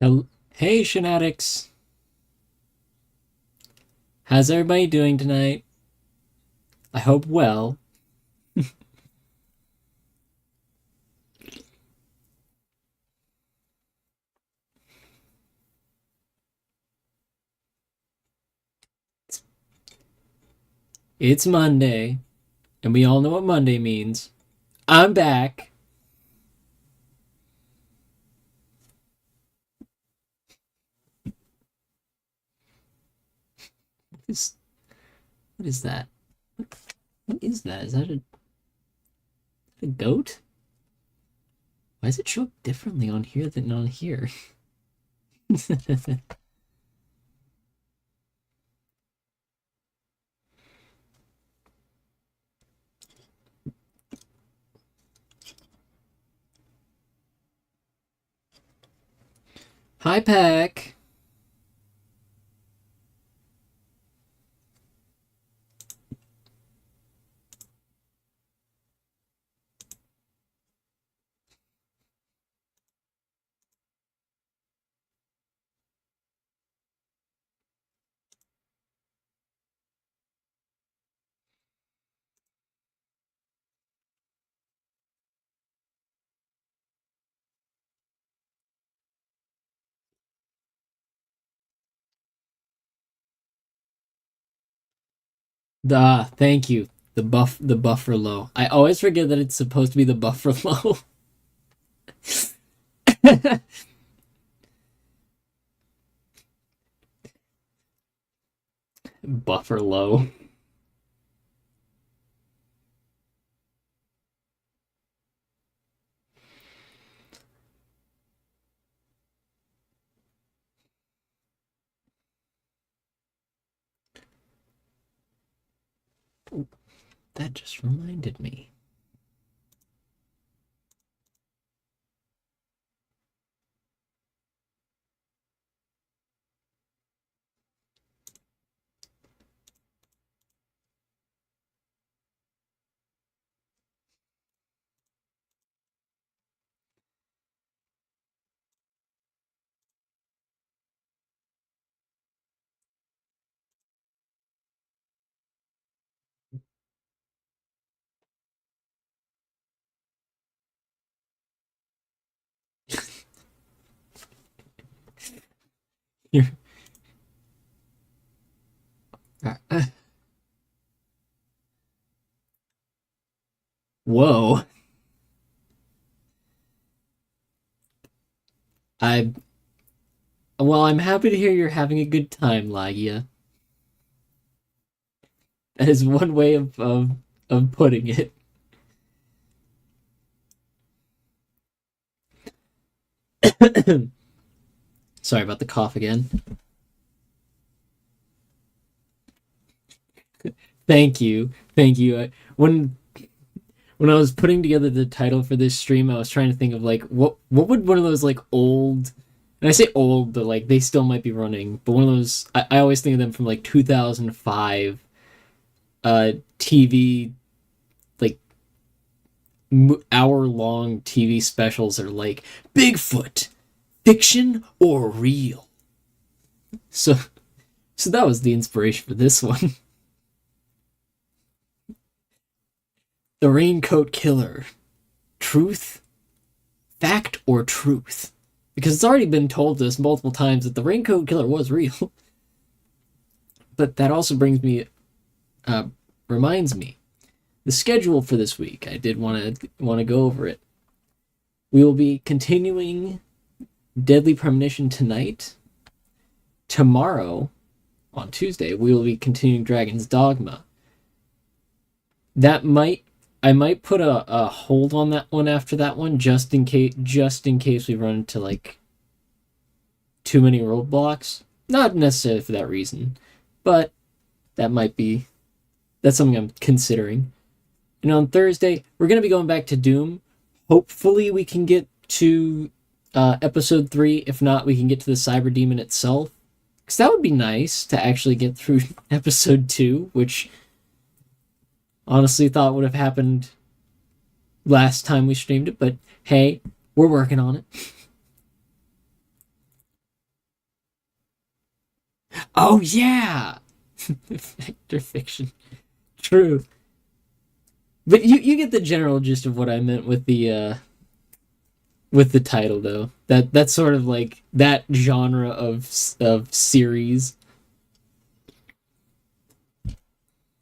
Hey, Shenatics. How's everybody doing tonight? I hope well. It's Monday, and we all know what Monday means. I'm back. What is that? What is that? Is that a goat? Why does it show up differently on here than on here? Hi, Pack. Thank you. The buffer low. I always forget that it's supposed to be the buffer low. Buffer low. That just reminded me. You're, Whoa. I I'm happy to hear you're having a good time, Lagia. That is one way of putting it. Sorry about the cough again. Thank you. Thank you. When I was putting together the title for this stream, I was trying to think of like what would one of those like old, and I say old, but like they still might be running, but one of those I always think of them from like 2005 TV, like hour long TV specials are like Bigfoot, fiction or real. So so that was the inspiration for this one. The Raincoat Killer. Truth, fact, or truth? Because it's already been told to us multiple times that the Raincoat Killer was real. But that also uh, reminds me, the schedule for this week. I did want to go over it. We will be continuing Deadly Premonition tonight. Tomorrow, on Tuesday, we will be continuing Dragon's Dogma. That might I might put a hold on that one after that one just in case we run into like too many roadblocks. Not necessarily for that reason, but that might be that's something I'm considering. And on Thursday, we're gonna be going back to Doom. Hopefully we can get to episode 3. If not, we can get to the Cyber Demon itself. Because that would be nice to actually get through episode 2, which honestly thought would have happened last time we streamed it, but hey, we're working on it. Oh yeah, fact or fiction. True, but you get the general gist of what I meant with the title though. That's sort of like that genre of series.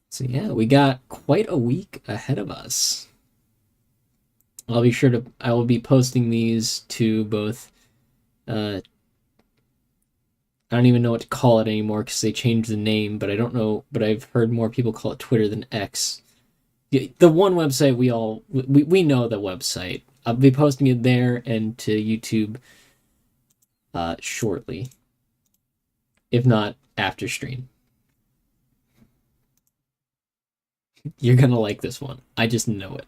So yeah, we got quite a week ahead of us. I will be posting these to both I don't even know what to call it anymore because they changed the name, but I don't know, but I've heard more people call it Twitter than X. The one website we know the website. I'll be posting it there and to YouTube shortly. If not after stream. You're gonna like this one. I just know it.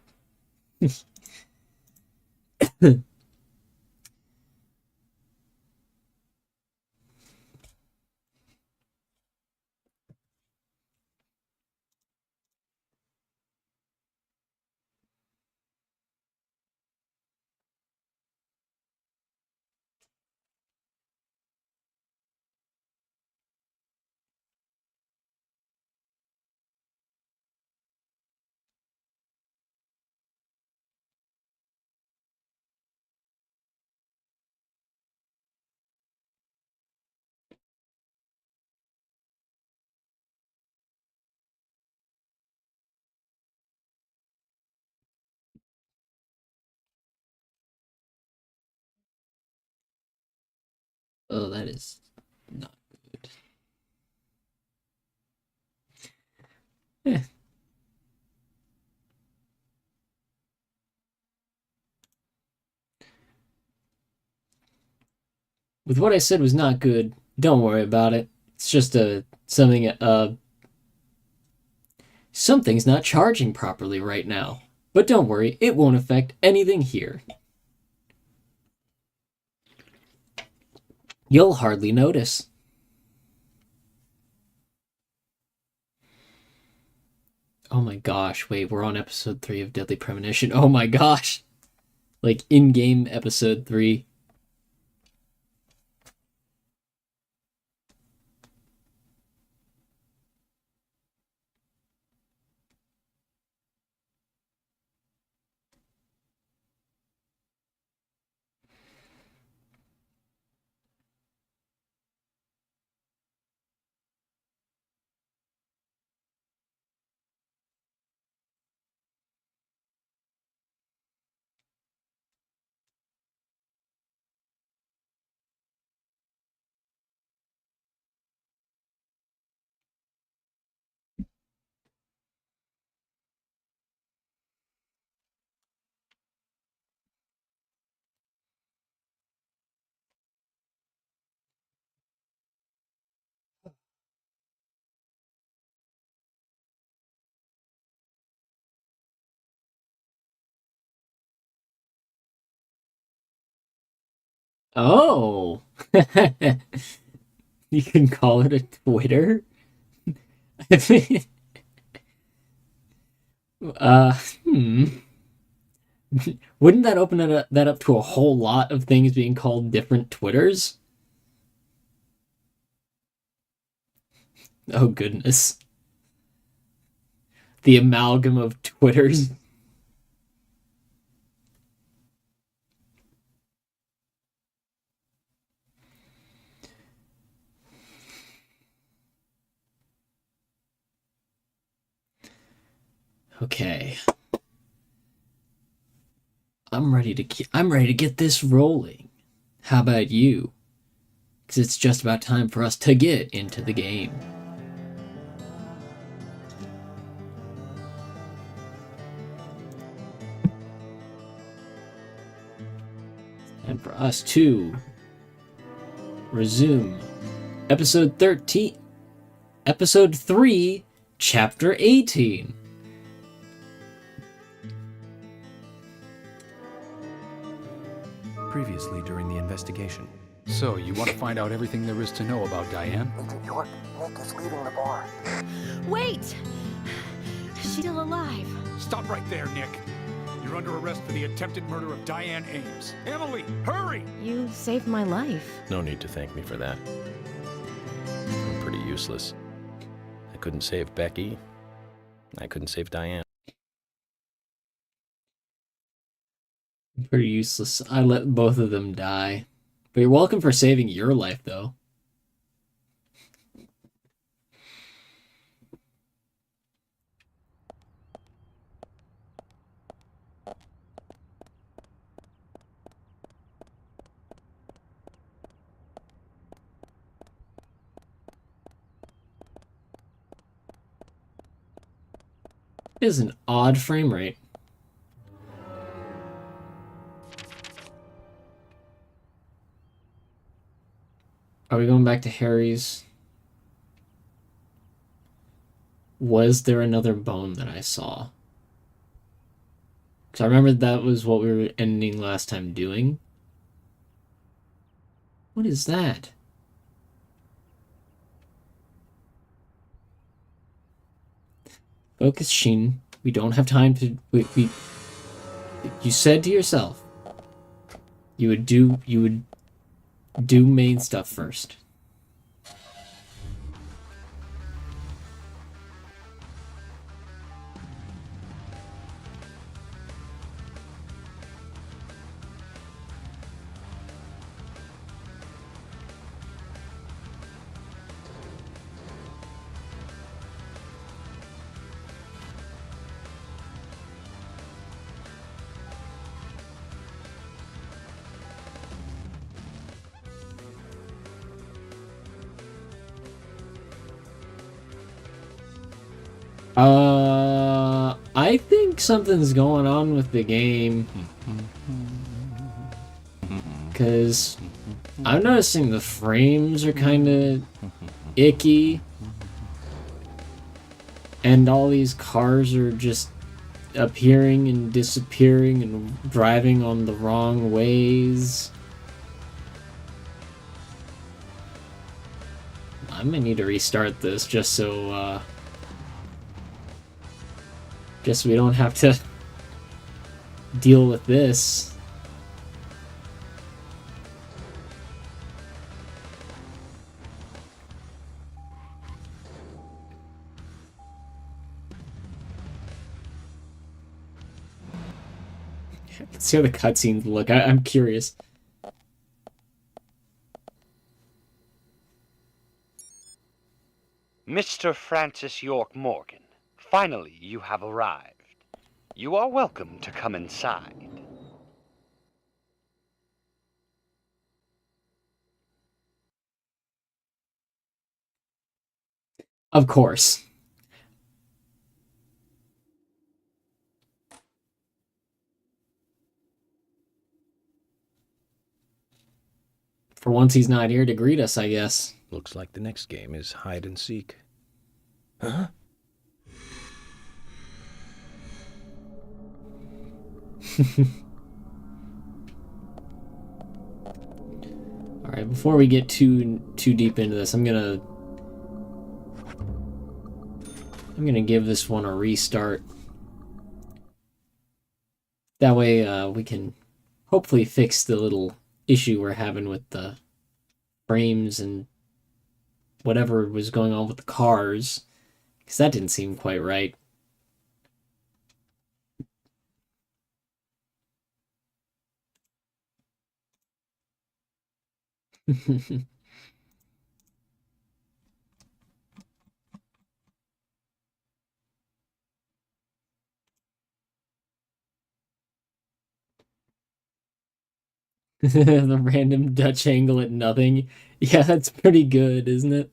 Oh, that is not good. Eh. With what I said was not good, don't worry about it. It's just something's not charging properly right now. But don't worry, it won't affect anything here. You'll hardly notice. Oh my gosh, wait, we're on episode 3 of Deadly Premonition. Oh my gosh. Like in-game episode 3. Oh. You can call it a Twitter? I mean, uh, hmm. Wouldn't that open that up to a whole lot of things being called different Twitters? Oh goodness. The amalgam of Twitters. Okay. I'm ready to get this rolling. How about you? Because it's just about time for us to get into the game. And for us to resume episode 13, episode 3, chapter 18. Previously during the investigation. So, you want to find out everything there is to know about Diane? Agent York, Nick is leaving the bar. Wait! She's still alive. Stop right there, Nick. You're under arrest for the attempted murder of Diane Ames. Emily, hurry! You saved my life. No need to thank me for that. From useless. I couldn't save Becky. I couldn't save Diane. Pretty useless. I let both of them die. But you're welcome for saving your life, though. It is an odd frame rate. Are we going back to Harry's? Was there another bone that I saw? Because I remember that was what we were ending last time doing. What is that? Focus, Shin. We don't have time to... You said to yourself you would do main stuff first. I think something's going on with the game. Because I'm noticing the frames are kind of icky. And all these cars are just appearing and disappearing and driving on the wrong ways. I may need to restart this just so we don't have to deal with this. Let's see how the cutscenes look. I'm curious. Mr. Francis York Morgan, finally you have arrived. You are welcome to come inside. Of course. For once he's not here to greet us, I guess. Looks like the next game is hide and seek. Huh? Alright, before we get too deep into this, I'm gonna give this one a restart. That way we can hopefully fix the little issue we're having with the frames and whatever was going on with the cars, because that didn't seem quite right. The random Dutch angle at nothing. Yeah, that's pretty good, isn't it?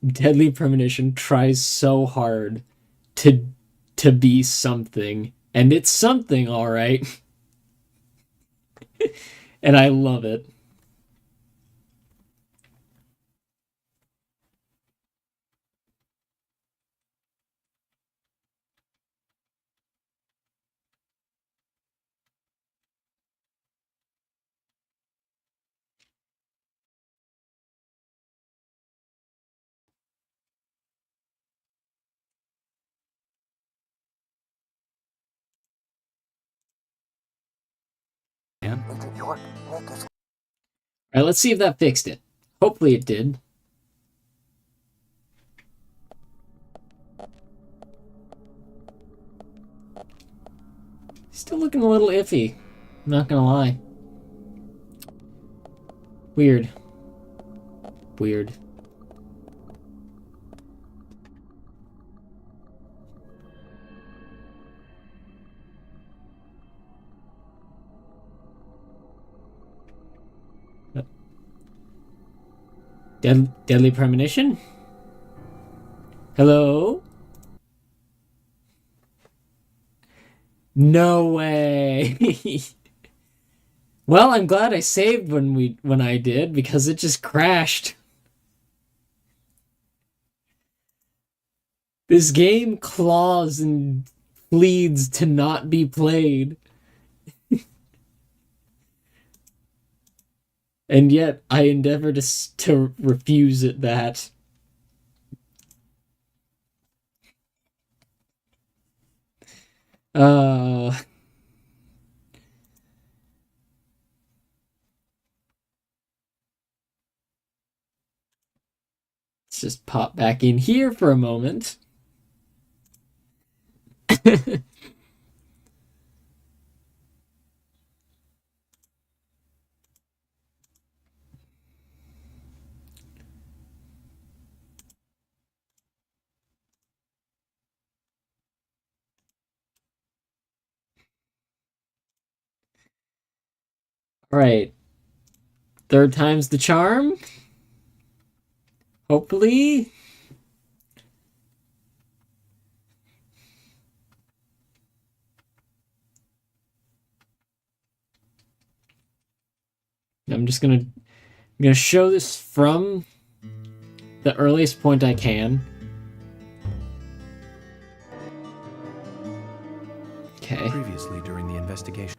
Deadly Premonition tries so hard to be something, and it's something, all right. And I love it. And Agent York, Nick is Alright, let's see if that fixed it. Hopefully it did. Still looking a little iffy. I'm not gonna lie. Weird. Weird. Deadly Premonition? Hello? No way. Well, I'm glad I saved when I did, because it just crashed. This game claws and pleads to not be played. And yet, I endeavor to refuse it that. Uh... Let's just pop back in here for a moment. Alright. Third time's the charm. Hopefully. I'm gonna show this from the earliest point I can. Okay. Previously during the investigation.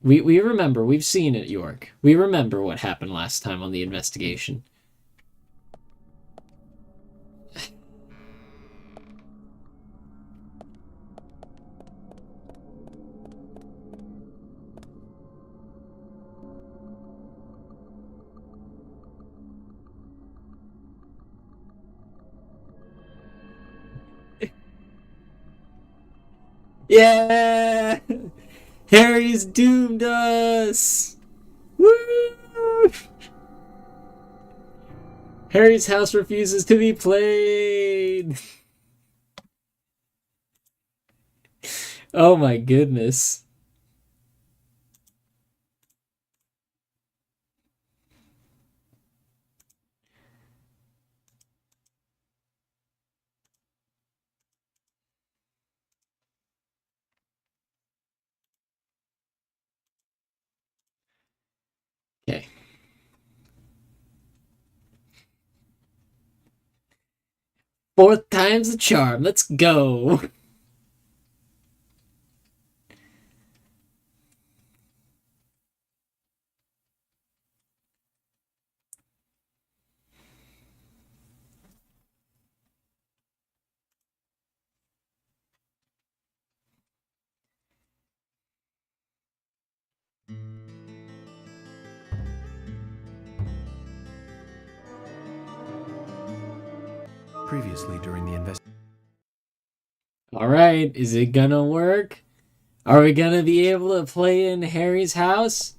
We remember. We've seen it, York. We remember what happened last time on the investigation. Yeah! Harry's doomed us! Woo! Harry's house refuses to be played! Oh my goodness. Okay. Fourth time's the charm. Let's go. Previously during the investigation. Alright, is it gonna work? Are we gonna be able to play in Harry's house?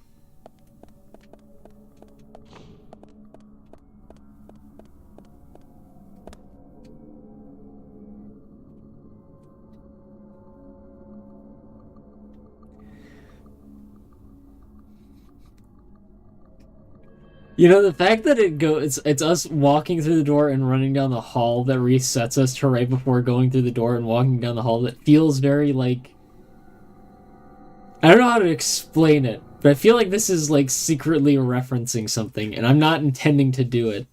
You know, the fact that it's us walking through the door and running down the hall that resets us to right before going through the door and walking down the hall, that feels very, like... I don't know how to explain it, but I feel like this is, like, secretly referencing something, and I'm not intending to do it.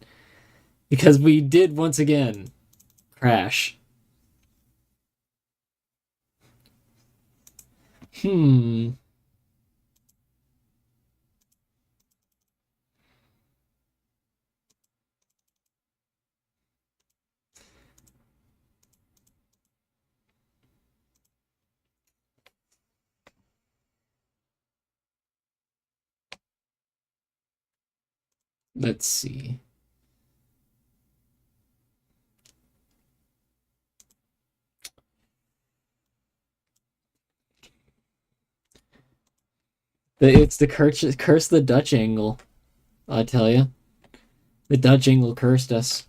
Because we did, once again, crash. Let's see. It's the curse the Dutch angle. I tell you, the Dutch angle cursed us.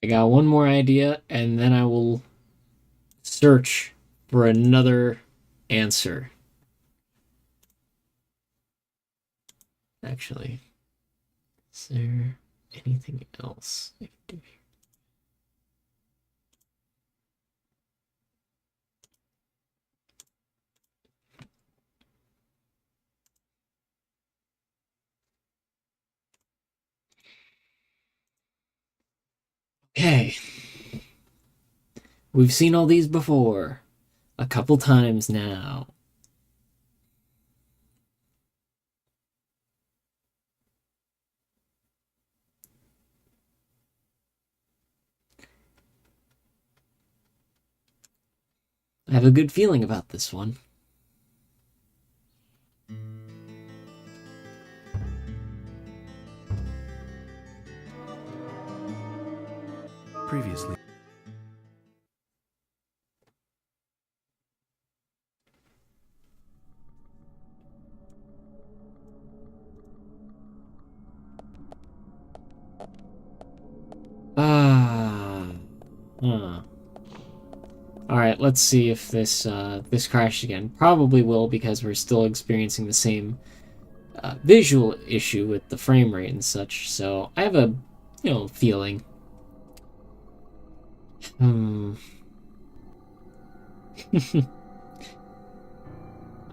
I got one more idea, and then I will search for another answer. Actually, is there anything else I can do here? Okay. We've seen all these before. A couple times now. I have a good feeling about this one. Previously. Ah. Huh. Alright, let's see if this this crashed again. Probably will, because we're still experiencing the same visual issue with the frame rate and such. So I have a, feeling.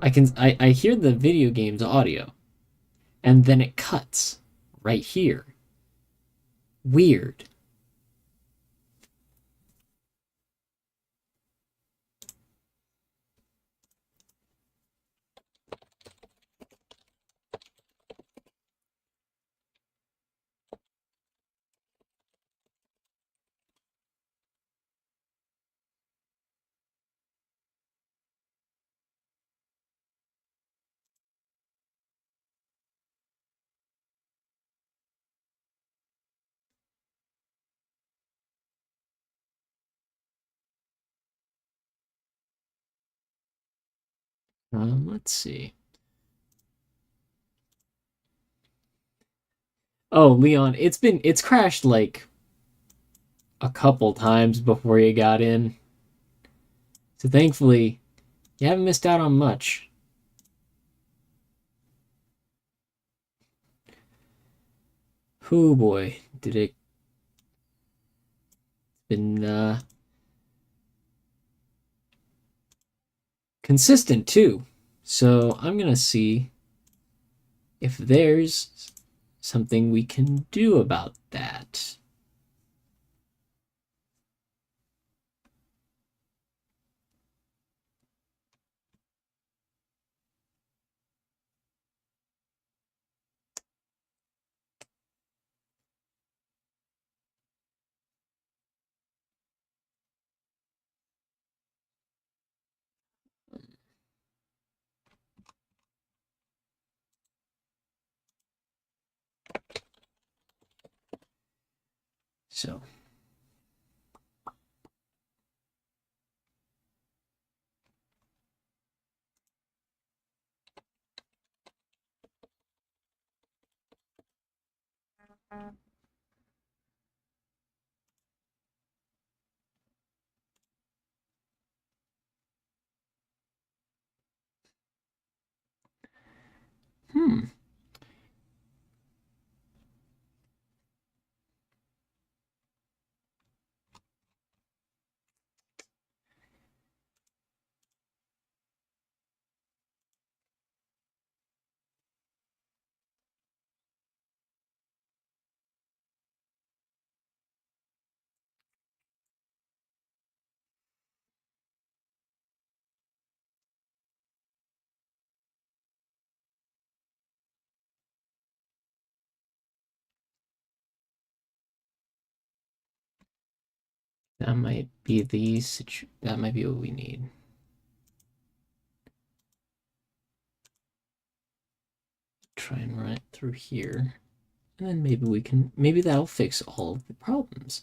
I hear the video game's audio, and then it cuts right here. Weird. Let's see. Oh, Leon, it's crashed like a couple times before you got in. So thankfully, you haven't missed out on much. Oh boy, did it been consistent too. So I'm gonna see if there's something we can do about that. So hmm. That might be that might be what we need. Try and run it through here. And then maybe that'll fix all of the problems.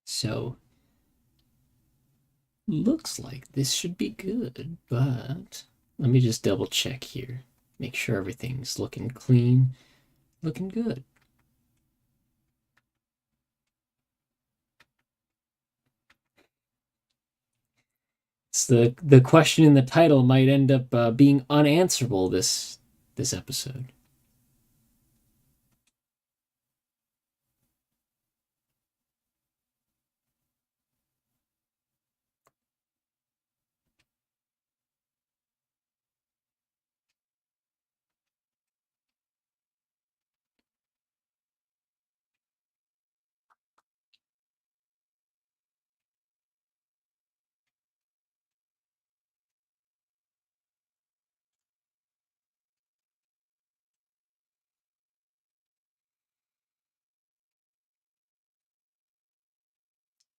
So, looks like this should be good, but let me just double check here. Make sure everything's looking clean, looking good. It's the question in the title might end up being unanswerable this episode.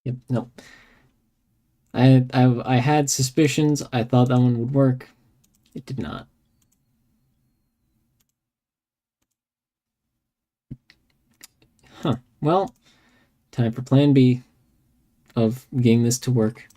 Yep, no. I had suspicions. I thought that one would work. It did not. Huh. Well, time for plan B of getting this to work.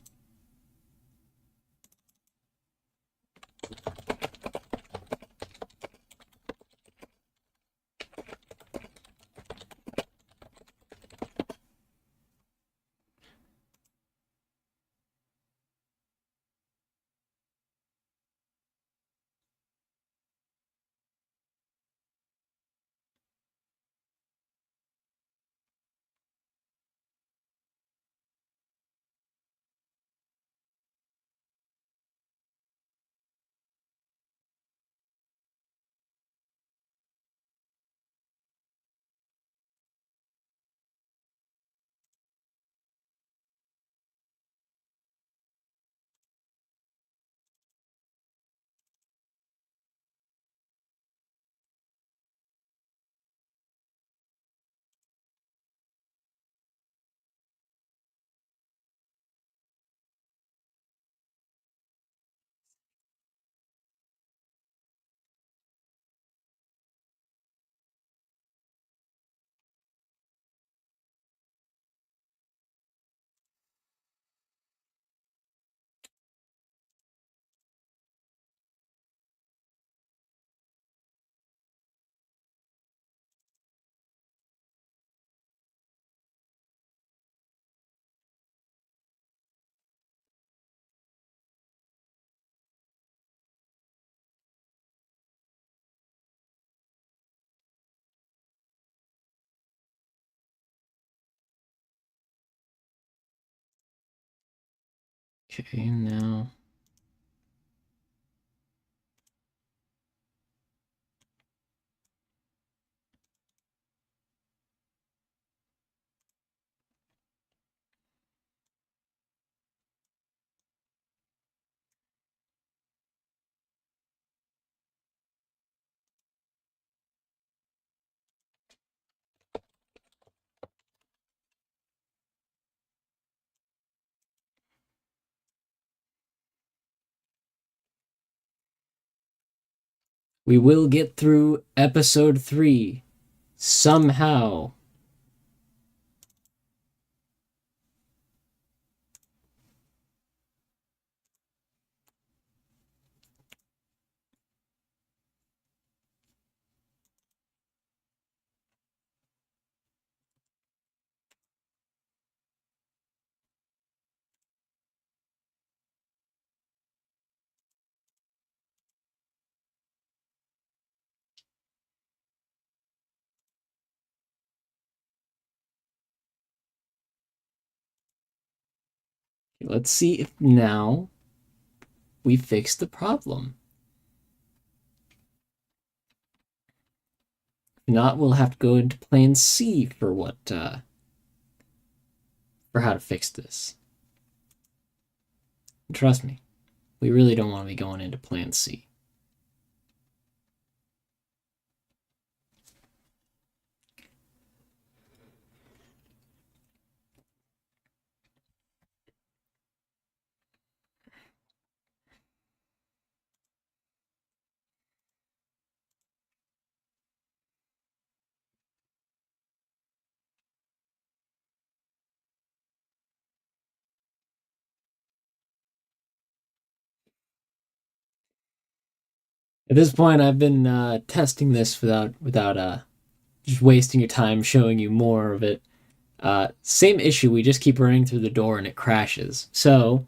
Okay, now. We will get through episode 3 somehow. Let's see if now we fix the problem. If not, we'll have to go into plan C for for how to fix this. And trust me, we really don't want to be going into plan C. At this point, I've been testing this without just wasting your time showing you more of it. Same issue, we just keep running through the door and it crashes. So,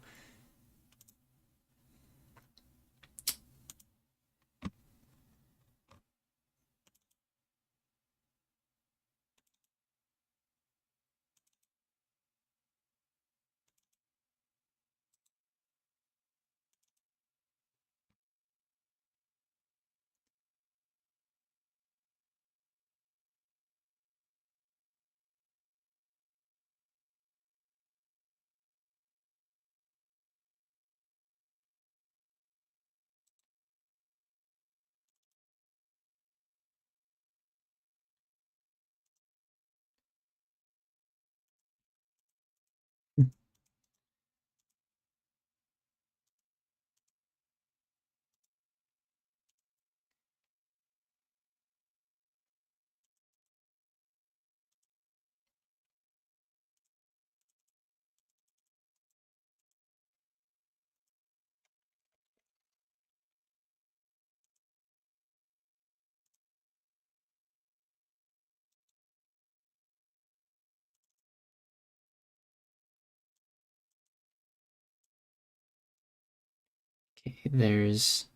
okay, there's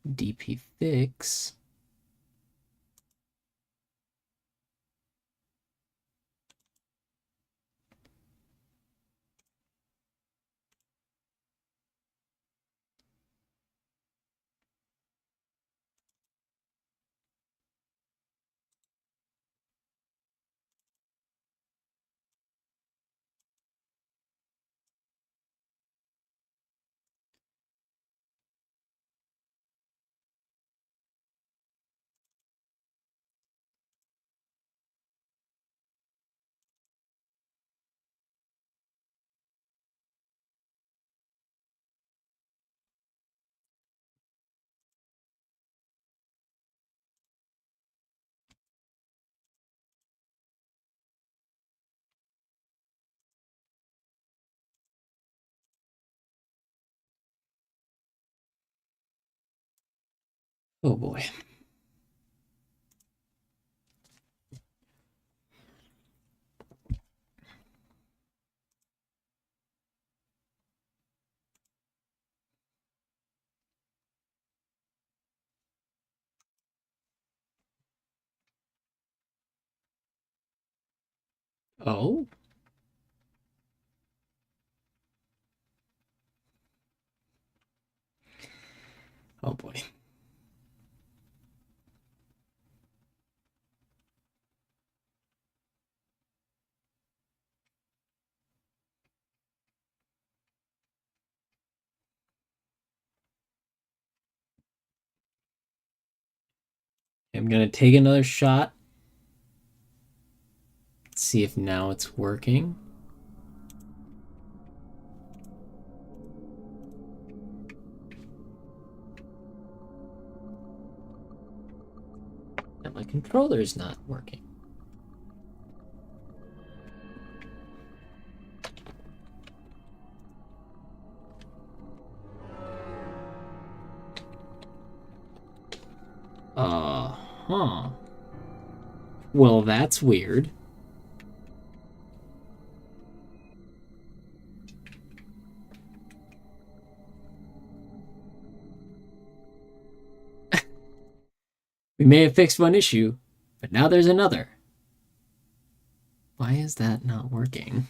DP fix. Oh boy. Oh? Oh boy. I'm gonna take another shot. See if now it's working. And my controller's not working. Huh. Well, that's weird. We may have fixed one issue, but now there's another. Why is that not working?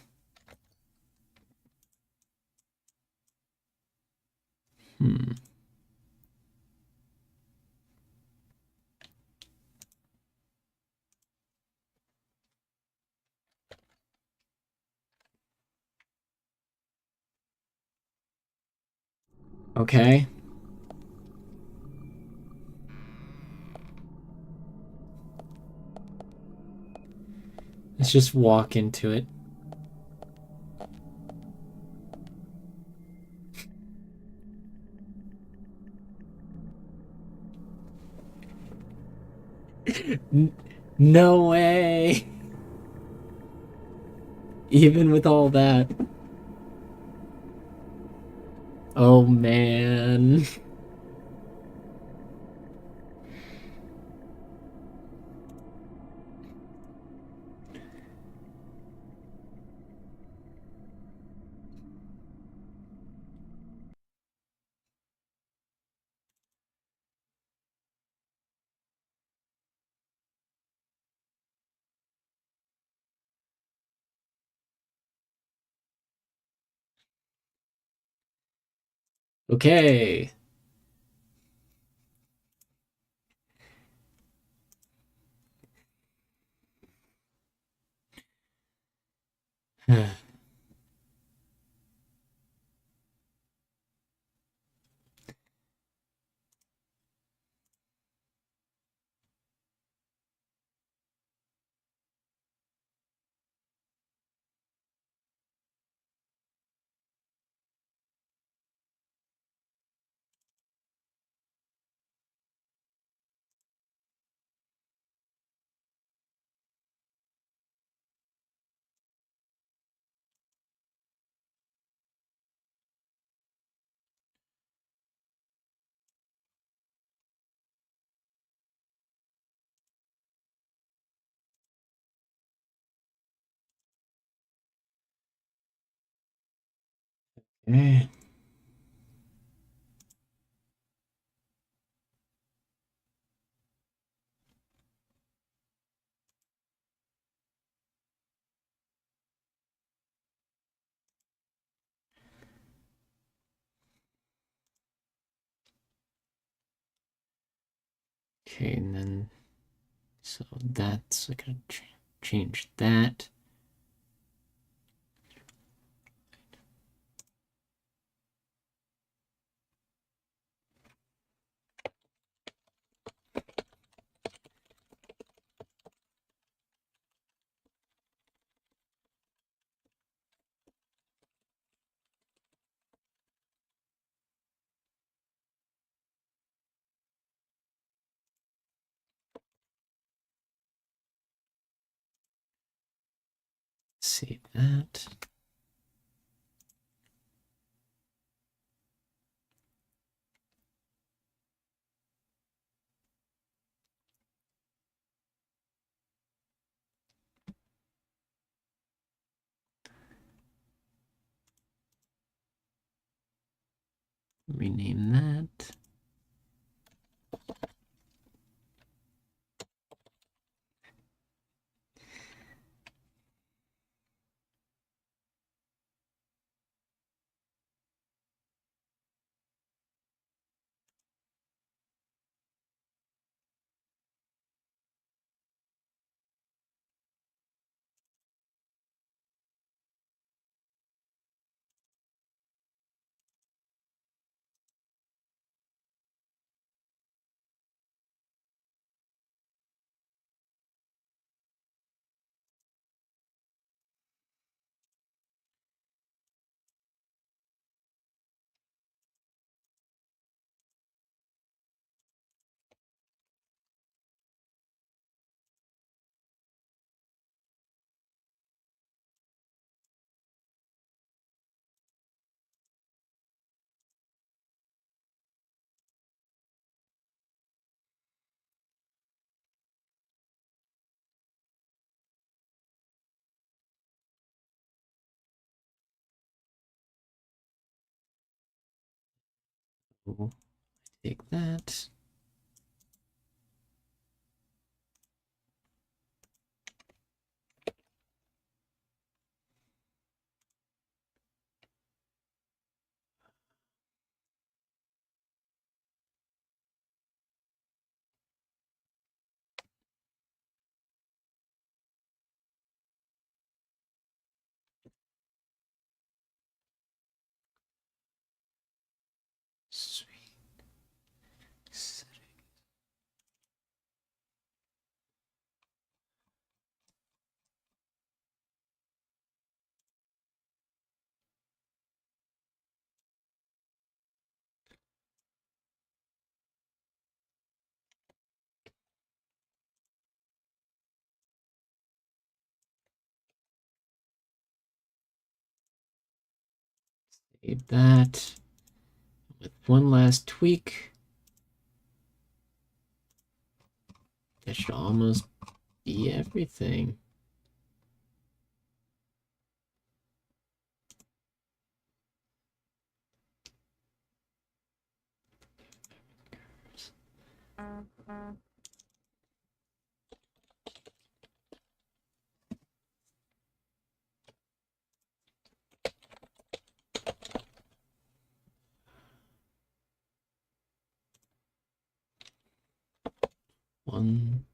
Okay. Let's just walk into it. No way! Even with all that. Oh man. Okay. Okay. Okay, and then so that's I gotta change that. Save that. Rename that. Take that. Save that. With one last tweak. That should almost be everything. One.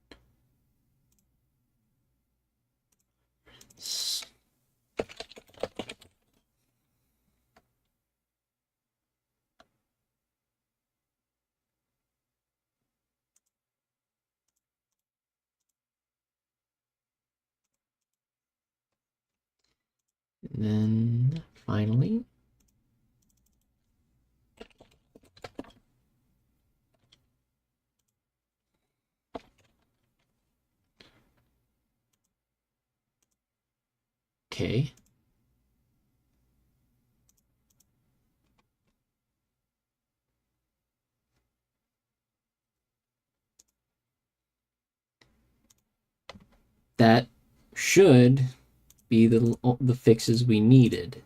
And then finally, okay. That should be the fixes we needed.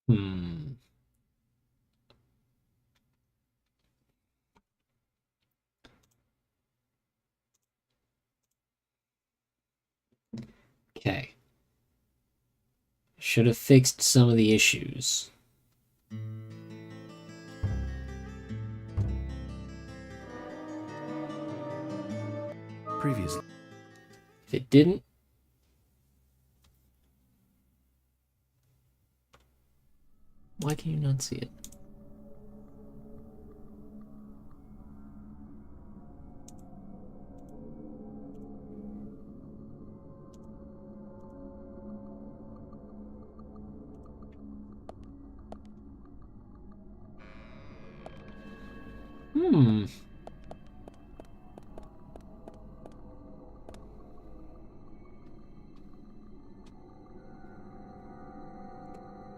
Hmm. Okay. Should have fixed some of the issues. Previously. If it didn't, why can you not see it? Hmm.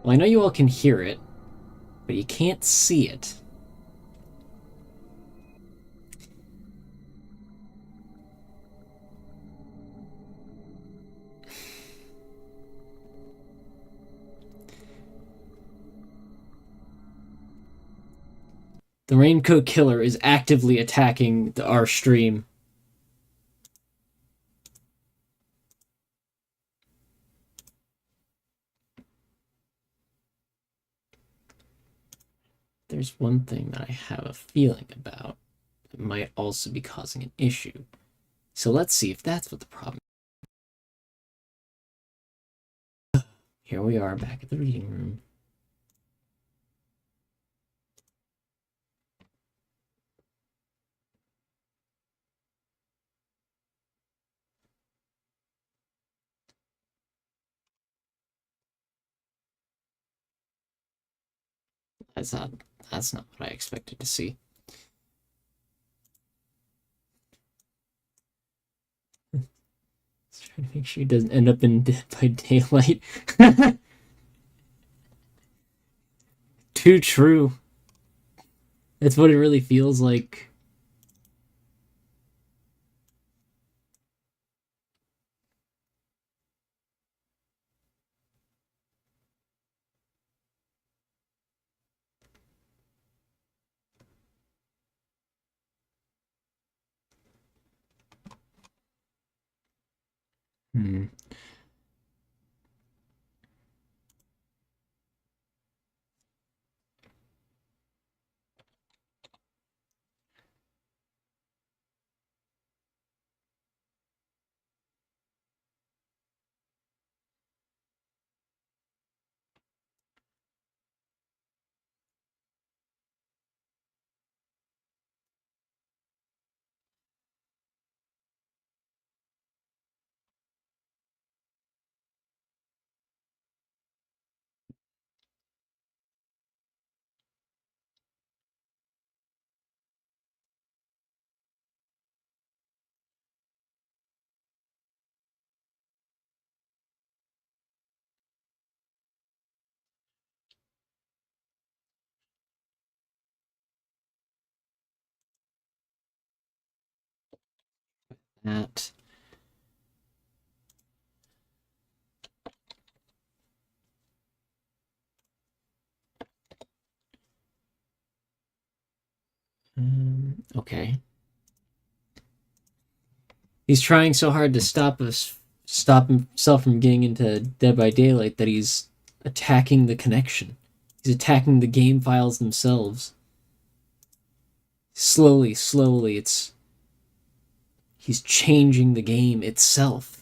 Well, I know you all can hear it, but you can't see it. The Raincoat Killer is actively attacking our stream. There's one thing that I have a feeling about that might also be causing an issue. So let's see if that's what the problem is. Here we are back at the reading room. That's not what I expected to see. Just trying to make sure he doesn't end up in Dead by Daylight. Too true. That's what it really feels like. Hmm. That. Okay. He's trying so hard to stop himself from getting into Dead by Daylight that he's attacking the connection. He's attacking the game files themselves. Slowly, he's changing the game itself.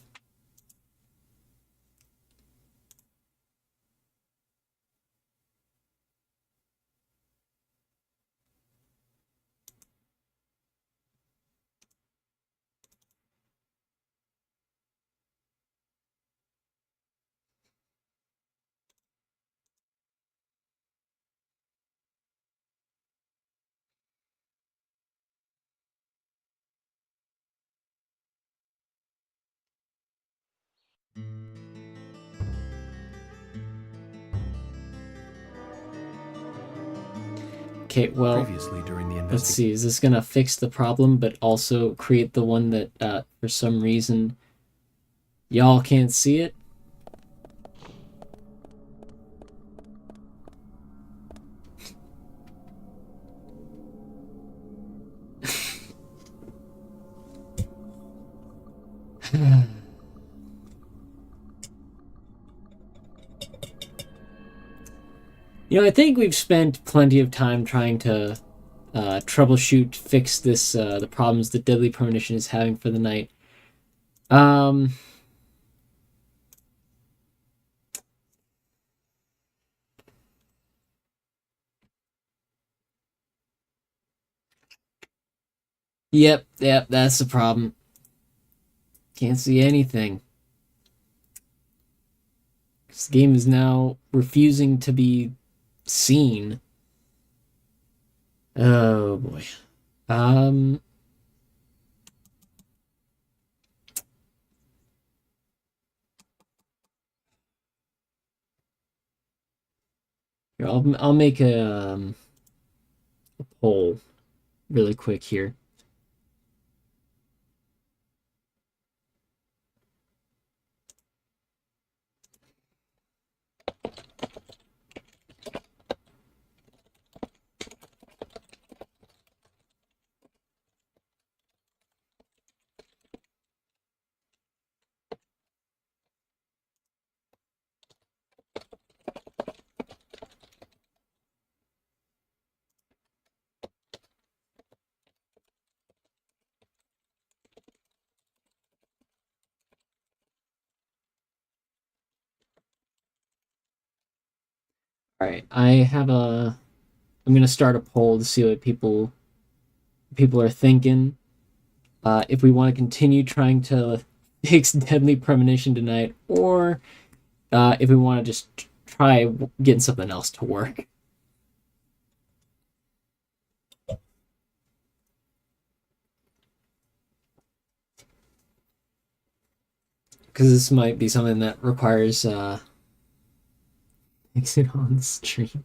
Okay, well, Previously during the let's see. Is this gonna fix the problem, but also create the one that, for some reason, y'all can't see it? I think we've spent plenty of time trying to troubleshoot, fix this, the problems that Deadly Premonition is having for the night. Yep, that's the problem. Can't see anything. This game is now refusing to be seen. Oh boy. Here, I'll make a poll really quick here. All right, I'm gonna start a poll to see what people are thinking. If we want to continue trying to fix Deadly Premonition tonight, or if we want to just try getting something else to work. Because this might be something that requires exit on the stream.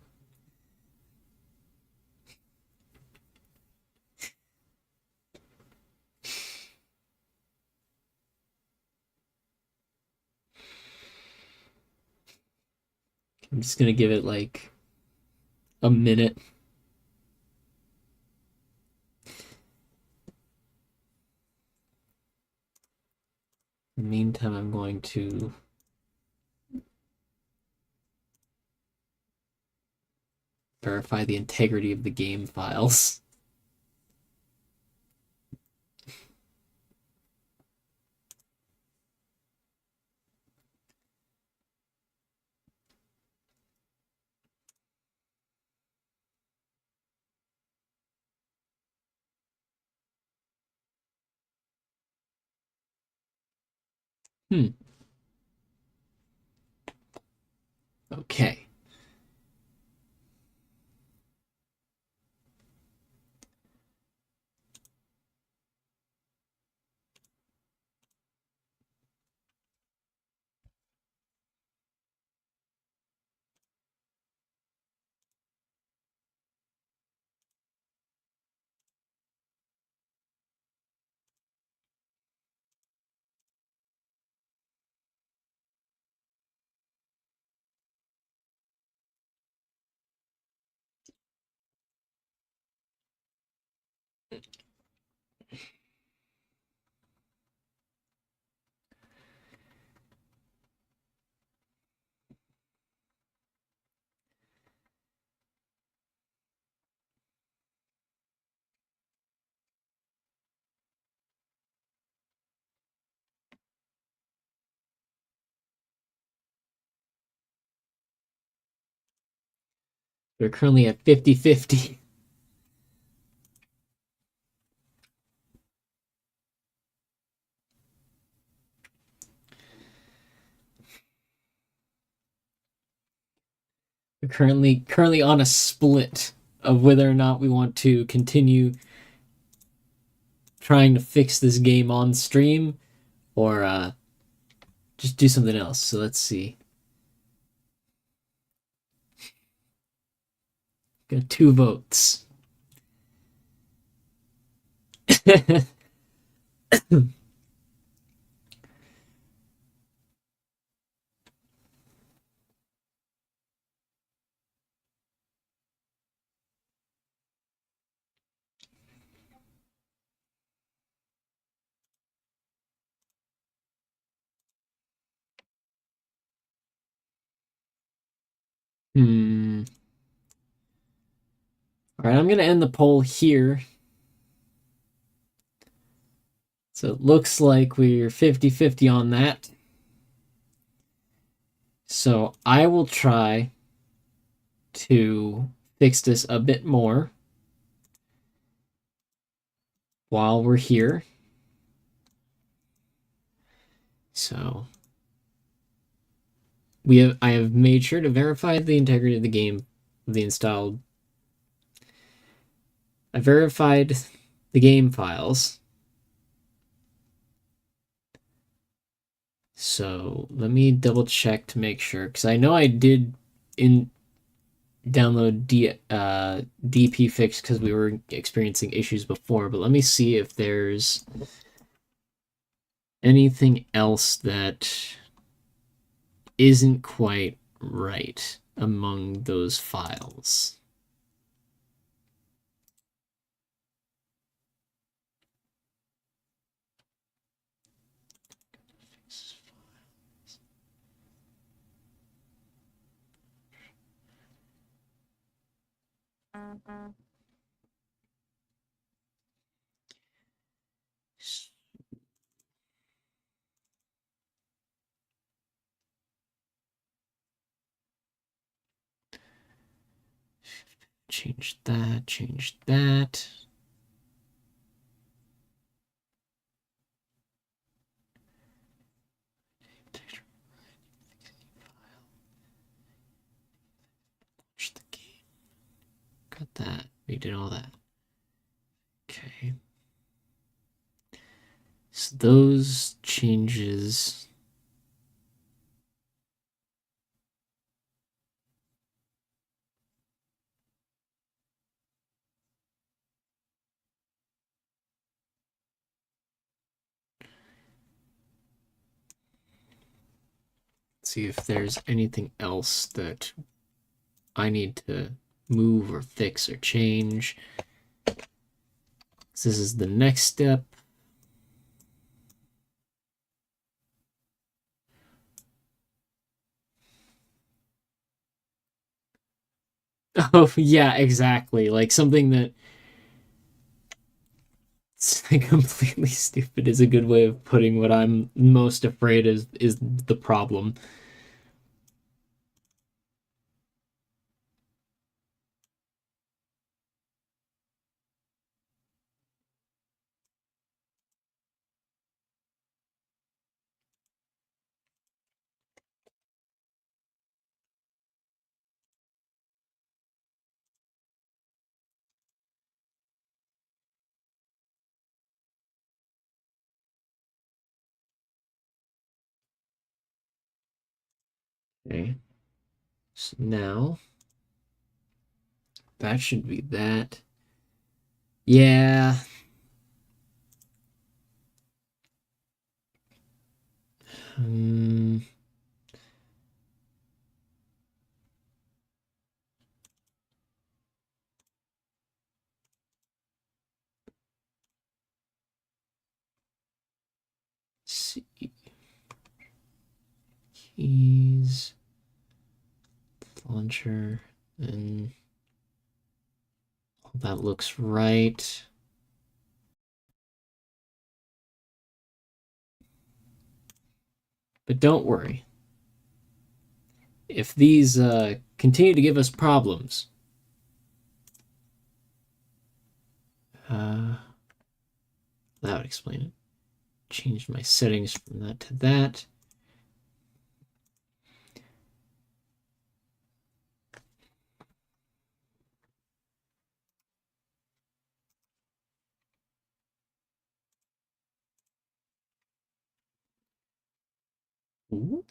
I'm just gonna give it like a minute. In the meantime, I'm going to verify the integrity of the game files. Okay. We're currently at 50-50. We're currently on a split of whether or not we want to continue trying to fix this game on stream or just do something else. So let's see. Got 2 votes. All right, I'm going to end the poll here. So it looks like we're 50-50 on that. So I will try to fix this a bit more while we're here. So I have made sure to verify the integrity of the game, the installed. I verified the game files. So let me double check to make sure, because I know I did download DP fix because we were experiencing issues before, but let me see if there's anything else that isn't quite right among those files. Change that, change that. Launch the game. Got that. We did all that. Okay. So those changes. See if there's anything else that I need to move or fix or change. This is the next step. Oh, yeah, exactly. Like something that it's completely stupid is a good way of putting what I'm most afraid is the problem. Okay. So now that should be that. Yeah. Hmm. Ease. Launcher. And all that looks right. But don't worry. If these continue to give us problems, that would explain it. Changed my settings from that to that. Ooh.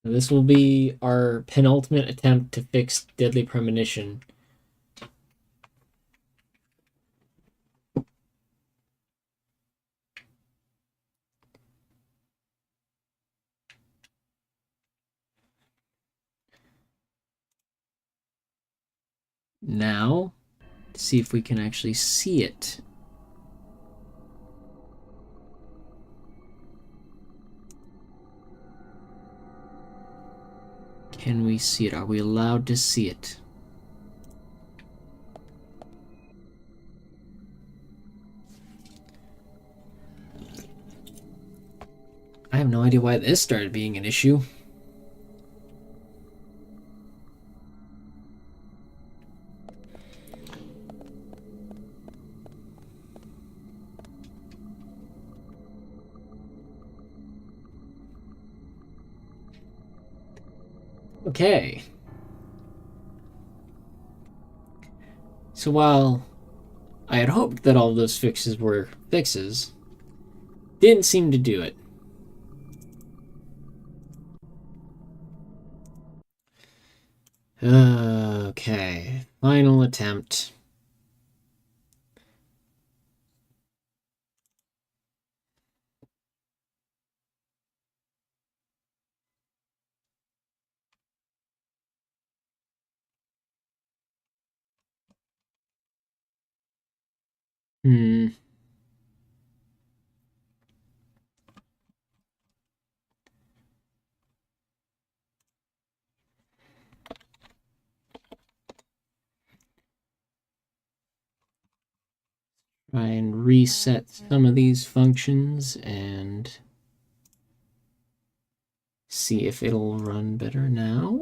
This will be our penultimate attempt to fix Deadly Premonition. Now, see if we can actually see it. Can we see it? Are we allowed to see it? I have no idea why this started being an issue. Okay. So while I had hoped that all those fixes were fixes, didn't seem to do it. Okay, final attempt. Try and reset some of these functions and see if it'll run better now.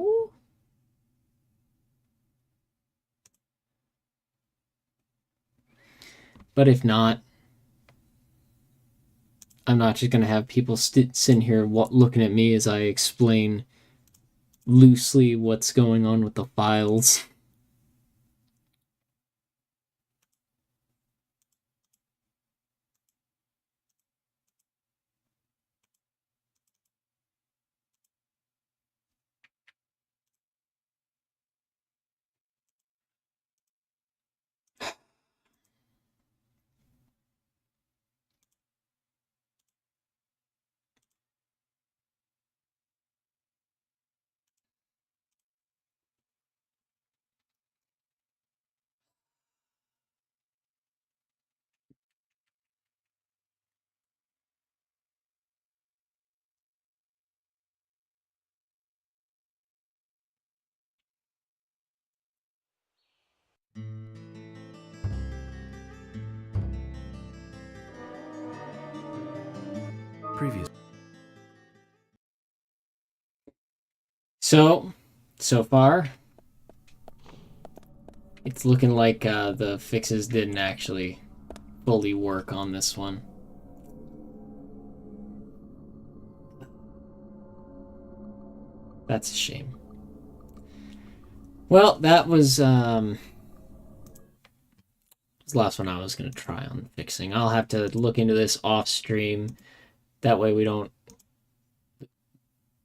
But if not, I'm not just going to have people sitting here looking at me as I explain loosely what's going on with the files. Previous. So far, it's looking like the fixes didn't actually fully work on this one. That's a shame. Well, that was the last one I was going to try on fixing. I'll have to look into this off stream. That way we don't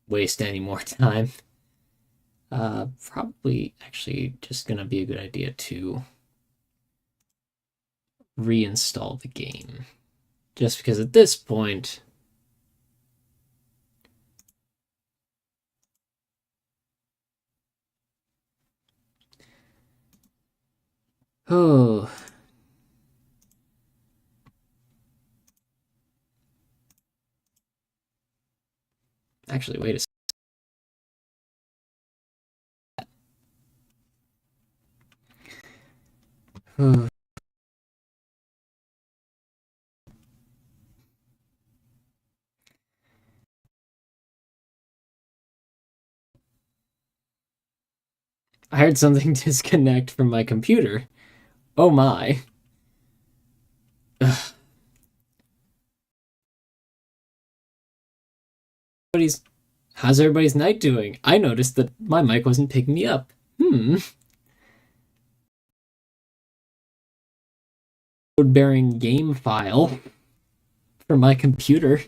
waste any more time. Probably actually just going to be a good idea to reinstall the game. Just because at this point... Oh... Actually, wait a second. I heard something disconnect from my computer. Oh my. Ugh. How's everybody's night doing? I noticed that my mic wasn't picking me up. Load-bearing game file for my computer.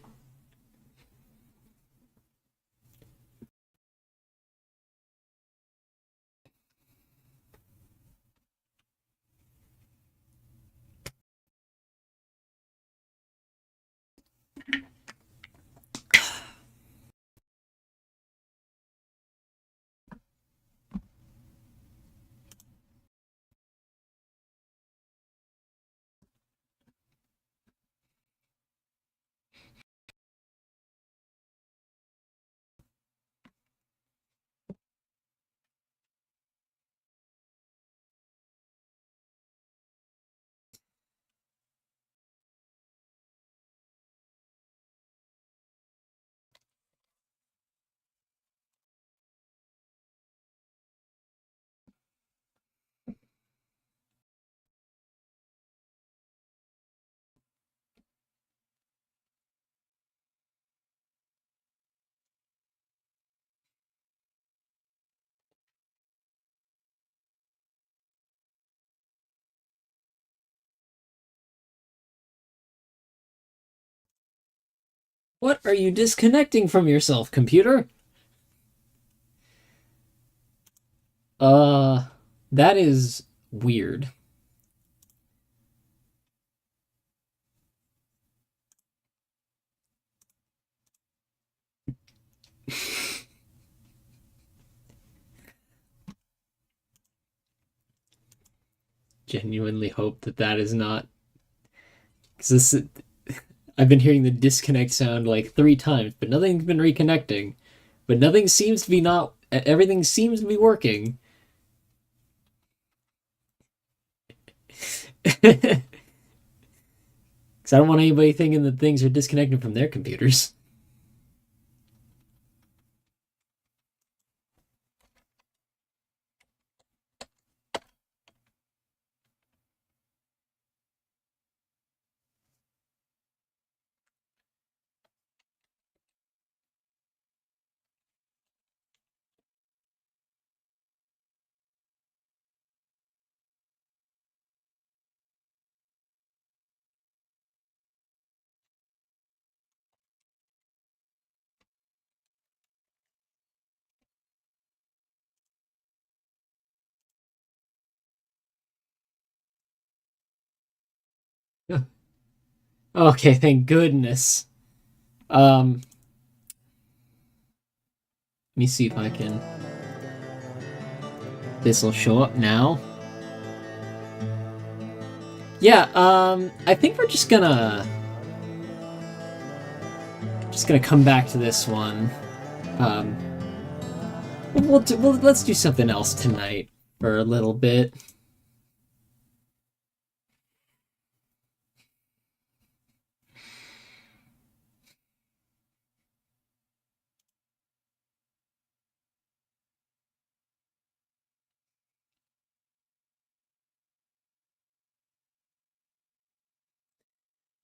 What are you disconnecting from yourself, computer? That is weird. Genuinely hope that that is not... Because this... I've been hearing the disconnect sound like 3 times, but nothing's been reconnecting. But nothing seems to be not... Everything seems to be working. Because I don't want anybody thinking that things are disconnected from their computers. Okay, thank goodness. Let me see if I can... This'll show up now. Yeah, I think we're just gonna come back to this one. Let's do something else tonight for a little bit.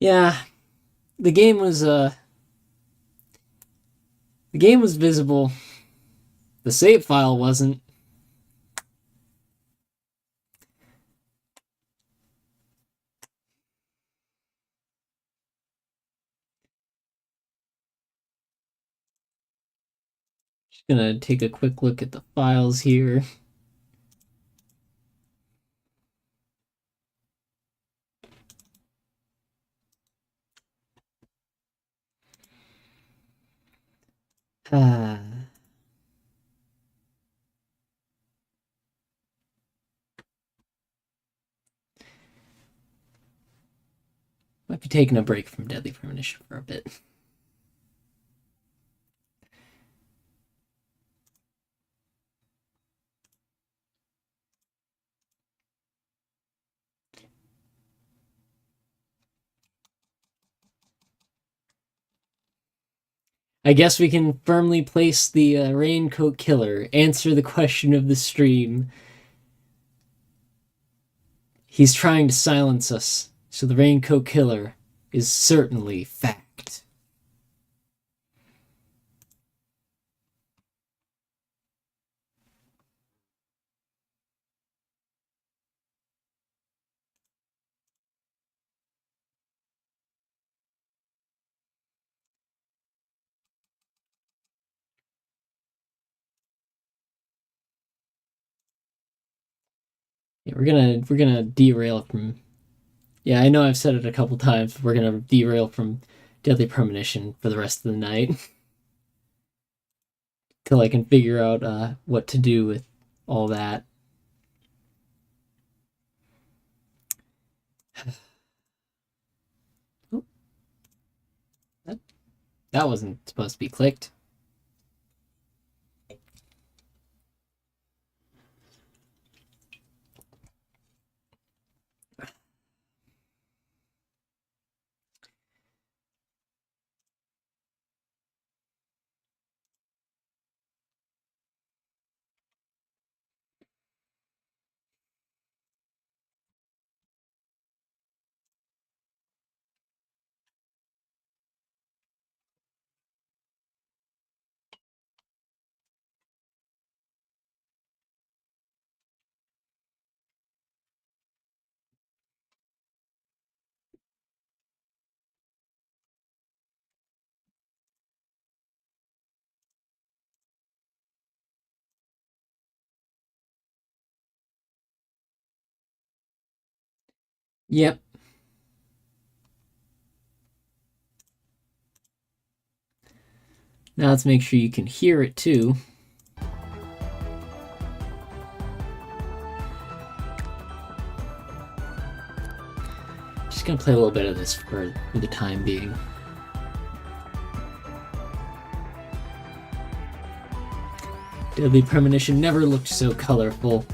Yeah, the game was visible. The save file wasn't. Just gonna take a quick look at the files here. Might be taking a break from Deadly Premonition for a bit. I guess we can firmly place the Raincoat Killer, answer the question of the stream. He's trying to silence us, so the Raincoat Killer is certainly fact. Yeah, we're gonna derail from. Yeah, I know I've said it a couple times, but we're gonna derail from Deadly Premonition for the rest of the night. Till I can figure out what to do with all that. Oh. That wasn't supposed to be clicked. Yep. Now let's make sure you can hear it too. Just gonna play a little bit of this for the time being. Deadly Premonition never looked so colorful.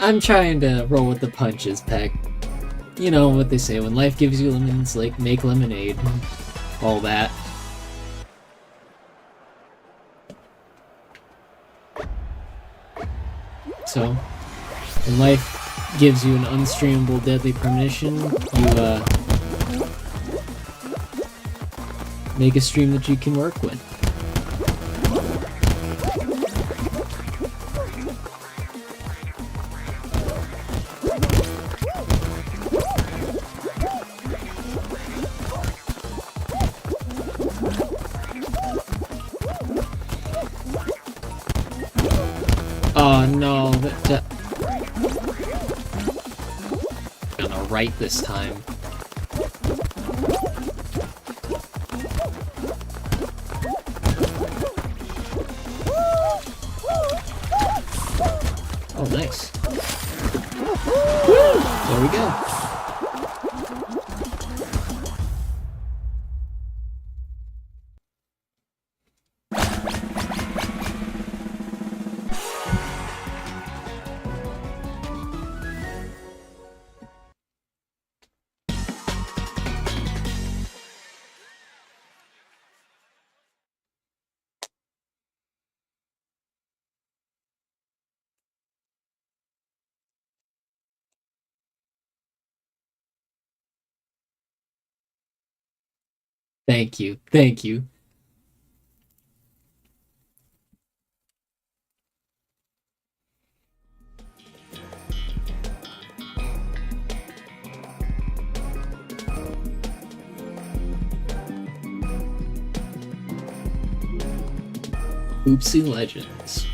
I'm trying to roll with the punches, Peck. You know what they say, when life gives you lemons, like, make lemonade. All that. So, when life gives you an unstreamable Deadly Premonition, you, make a stream that you can work with. Oh no, that gonna right this time. Oh, nice. we go. Thank you. Thank you. Oopsie Legends.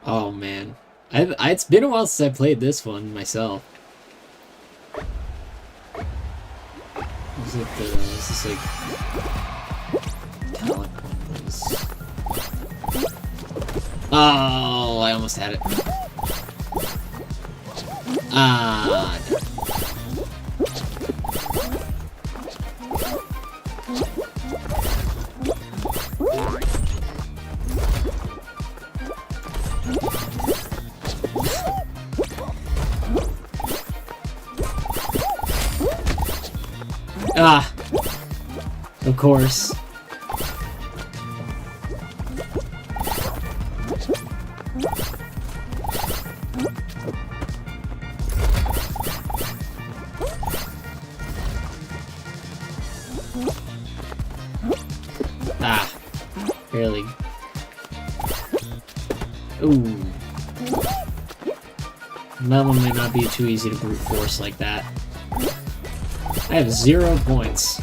Oh man, it's been a while since I played this one myself. Is this like talent ones? Oh, I almost had it. Ah. Ah, of course. Ah, barely. Ooh. That one might not be too easy to brute force like that. I have 0 points.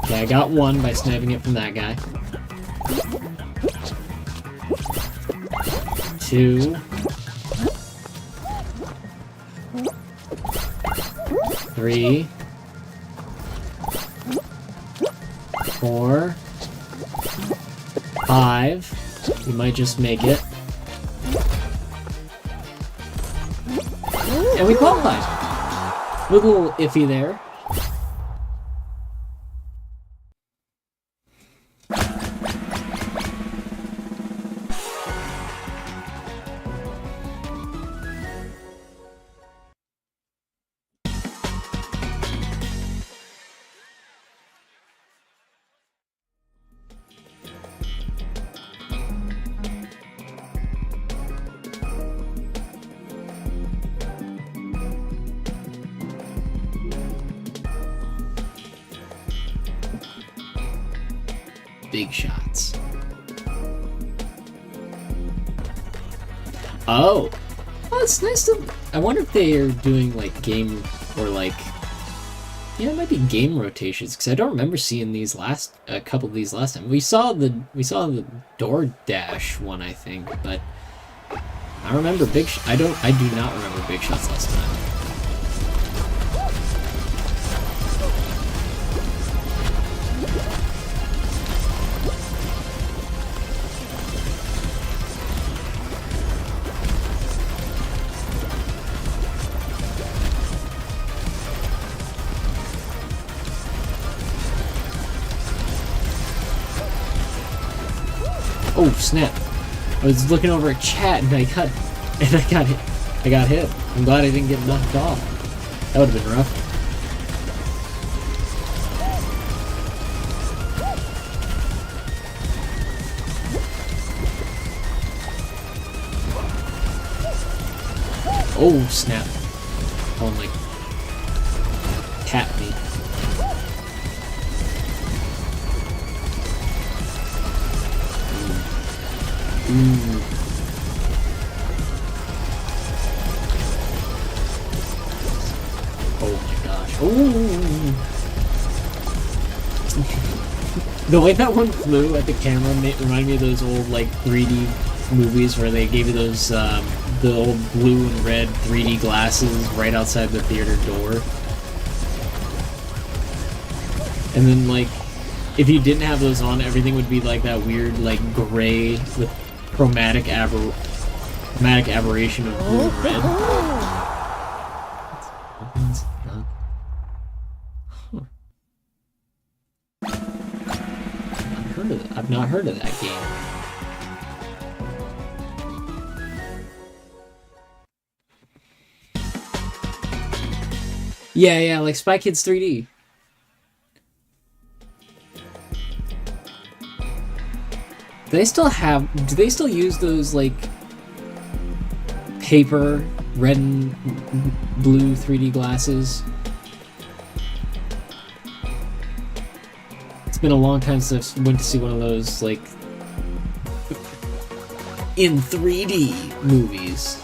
Okay, I got one by sniping it from that guy. 2. 3. 4. 5. We might just make it. And we qualified. A little iffy there. Big shots. Oh, it's nice to. I wonder if they are doing like game or like. Yeah, it might be game rotations because I don't remember seeing these a couple of these last time. We saw the DoorDash one, I think, but I remember I do not remember big shots last time. Oh snap! I was looking over at chat and I got hit. I got hit. I'm glad I didn't get knocked off. That would have been rough. Oh snap! Oh my! Tap me. Ooh. Oh my gosh. Ooh. The way that one flew at the camera reminded me of those old, like, 3D movies where they gave you those, the old blue and red 3D glasses right outside the theater door. And then, like, if you didn't have those on, everything would be like that weird, like, gray with chromatic aberration of blue and red. I've not heard of that game. Yeah, like Spy Kids 3D. Do they still use those, like, paper red and blue 3D glasses? It's been a long time since I went to see one of those, like, in 3D movies.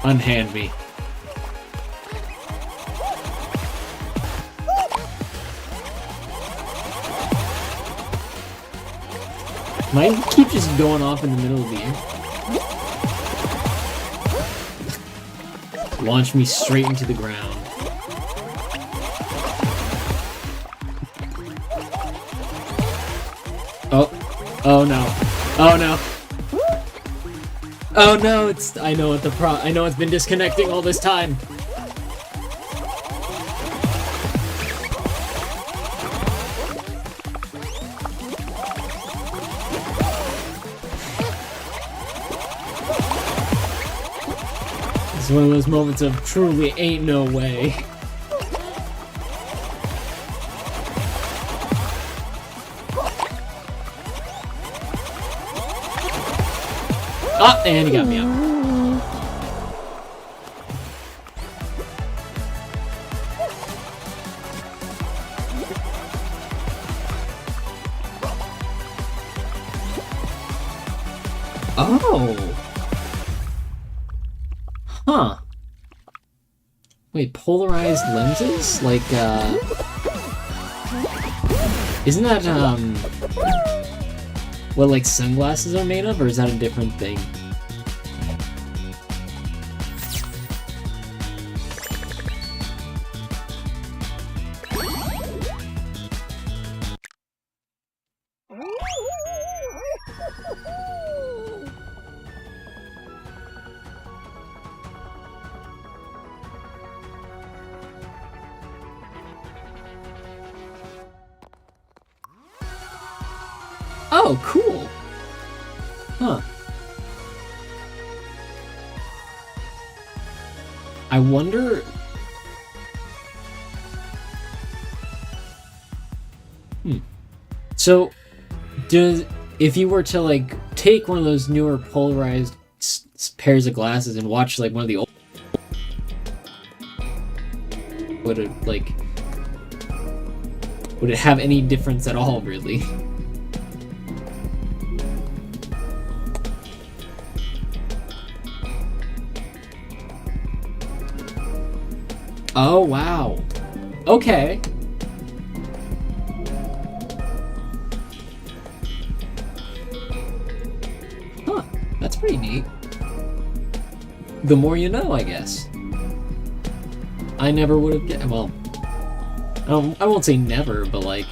Unhand me. Mine keep just going off in the middle of the air. Launch me straight into the ground. Oh no. Oh no. Oh no, I know it's been disconnecting all this time. It's one of those moments of truly ain't no way. Ah, and he got me out. Oh. Huh. Wait, polarized lenses? Like, isn't that, what, like, sunglasses are made of, or is that a different thing? Oh, cool. Huh. I wonder... So, if you were to, like, take one of those newer polarized pairs of glasses and watch, like, one of the old... Would it have any difference at all, really? Oh, wow. Okay. Huh. That's pretty neat. The more you know, I guess. I never would have guessed. Well, I won't say never, but, like,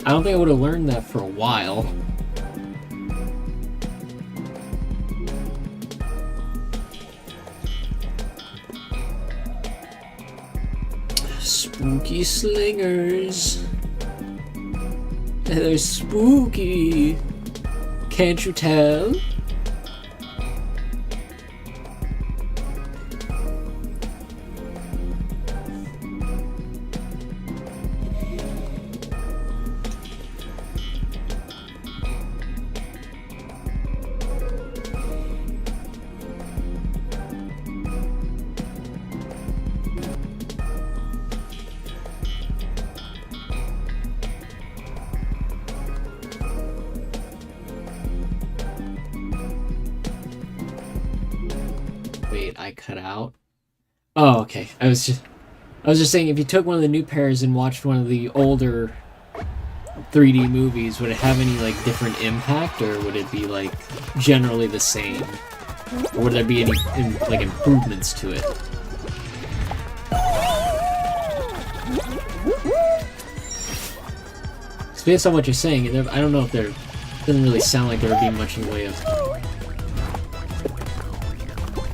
I don't think I would have learned that for a while. Spooky slingers. They're spooky. Can't you tell? Wait, I cut out? Oh, okay. I was just saying, if you took one of the new pairs and watched one of the older 3D movies, would it have any, like, different impact, or would it be, like, generally the same? Or would there be any, like, improvements to it? So based on what you're saying, I don't know if there... doesn't really sound like there would be much in the way of,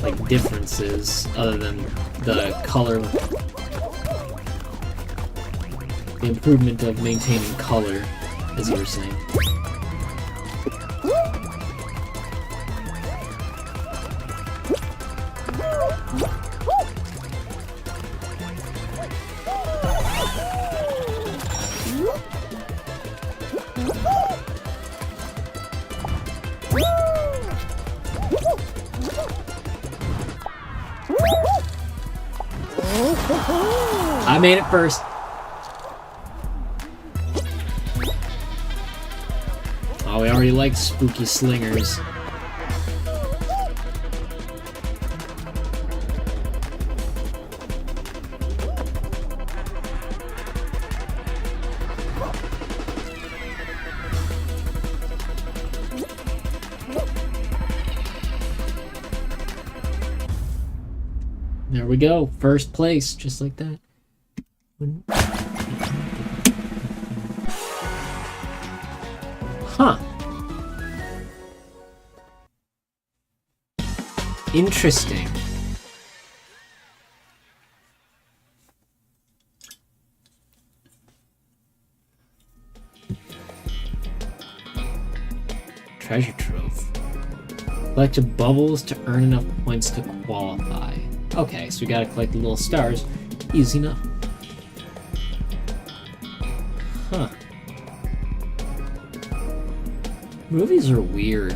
like, differences, other than the color... the improvement of maintaining color, as you were saying. I made it first. Oh, we already liked spooky slingers. There we go, first place, just like that. Huh. Interesting. Treasure trove. Collect bubbles to earn enough points to qualify. Okay, so we gotta collect the little stars. Easy enough. Huh. Movies are weird.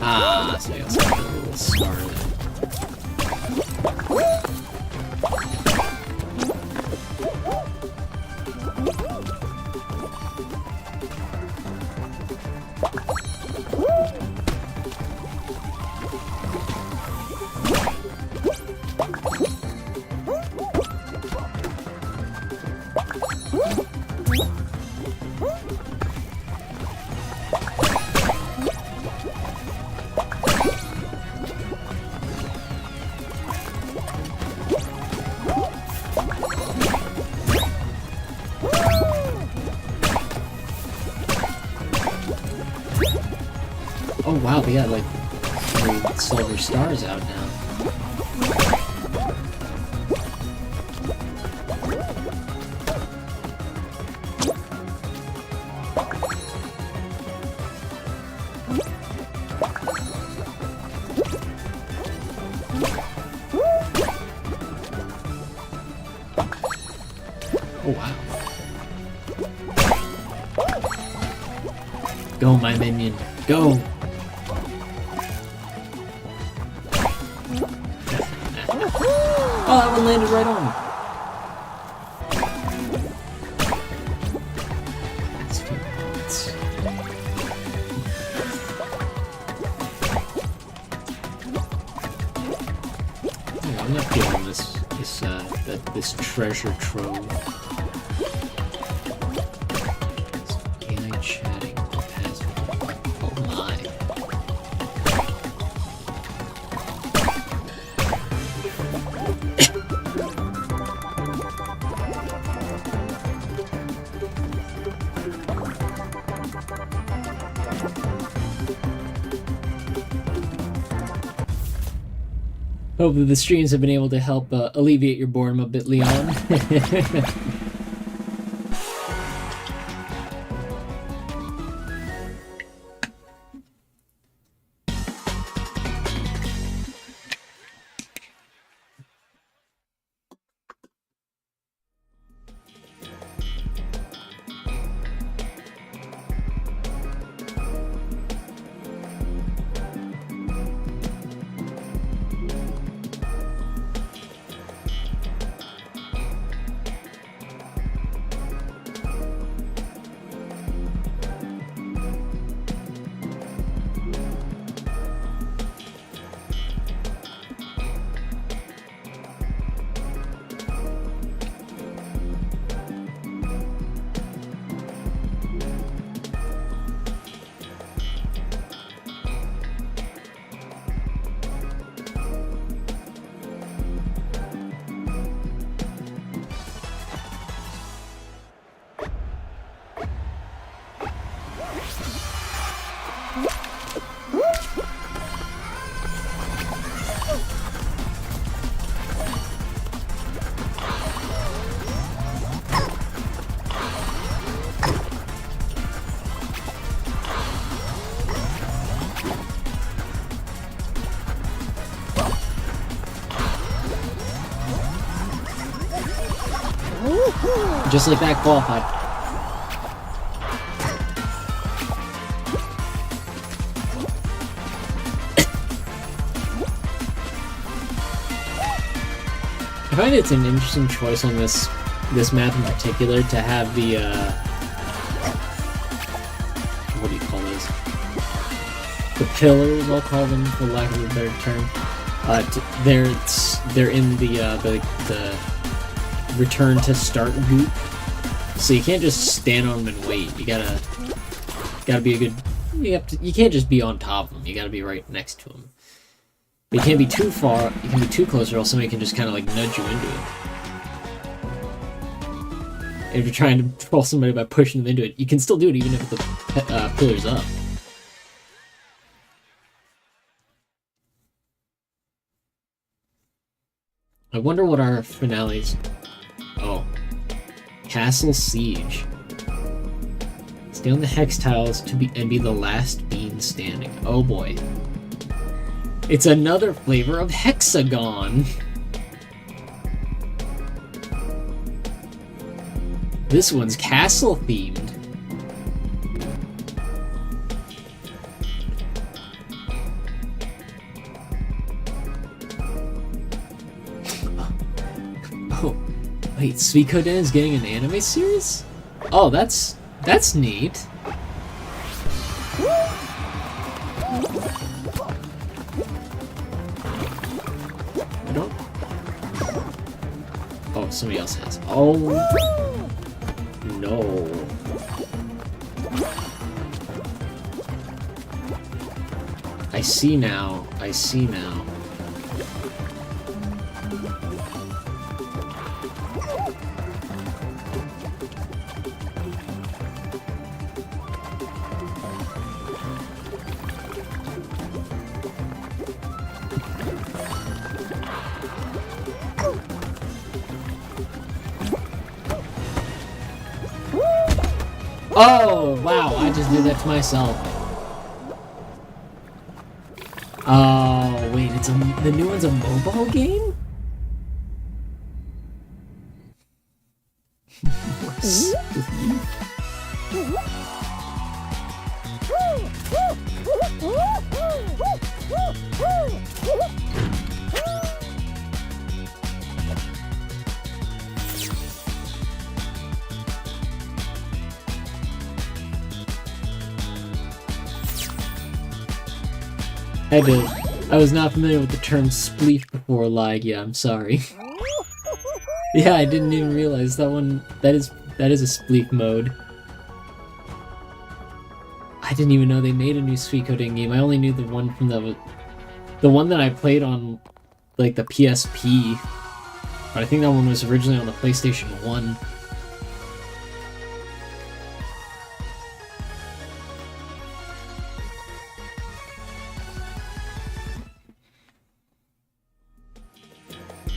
Ah, so I got some little star there. Oh wow, they got like 3 silver stars out now. Oh wow. Go, my minion. Go! Oh, that one landed right on me. I'm not feeling this treasure trove. AI chatting password. Oh my. Hopefully the streams have been able to help alleviate your boredom a bit, Leon. Just like that, qualified. I find it's an interesting choice on this map in particular to have the what do you call those? The pillars, I'll call them for lack of a better term. They're in the return to start goop, so you can't just stand on them and wait. You gotta be a good. You can't just be on top of them. You gotta be right next to them. But you can't be too far. You can be too close, or else somebody can just kind of like nudge you into it. If you're trying to troll somebody by pushing them into it, you can still do it even if the pillar's up. I wonder what our finales. Oh, Castle Siege. Stay on the hex tiles and be the last bean standing. Oh boy. It's another flavor of hexagon. This one's castle themed. Oh, wait, Suikoden is getting an anime series? Oh, that's neat. Oh, somebody else has. Oh, no. I see now. I see now. Oh, wow, I just did that to myself. Oh, wait, the new one's a mobile game? I was not familiar with the term spleef before lag. Yeah, I'm sorry. Yeah, I didn't even realize that one. That is a spleef mode. I didn't even know they made a new Suikoden game. I only knew the one from the one that I played on like the PSP. But I think that one was originally on the PlayStation 1.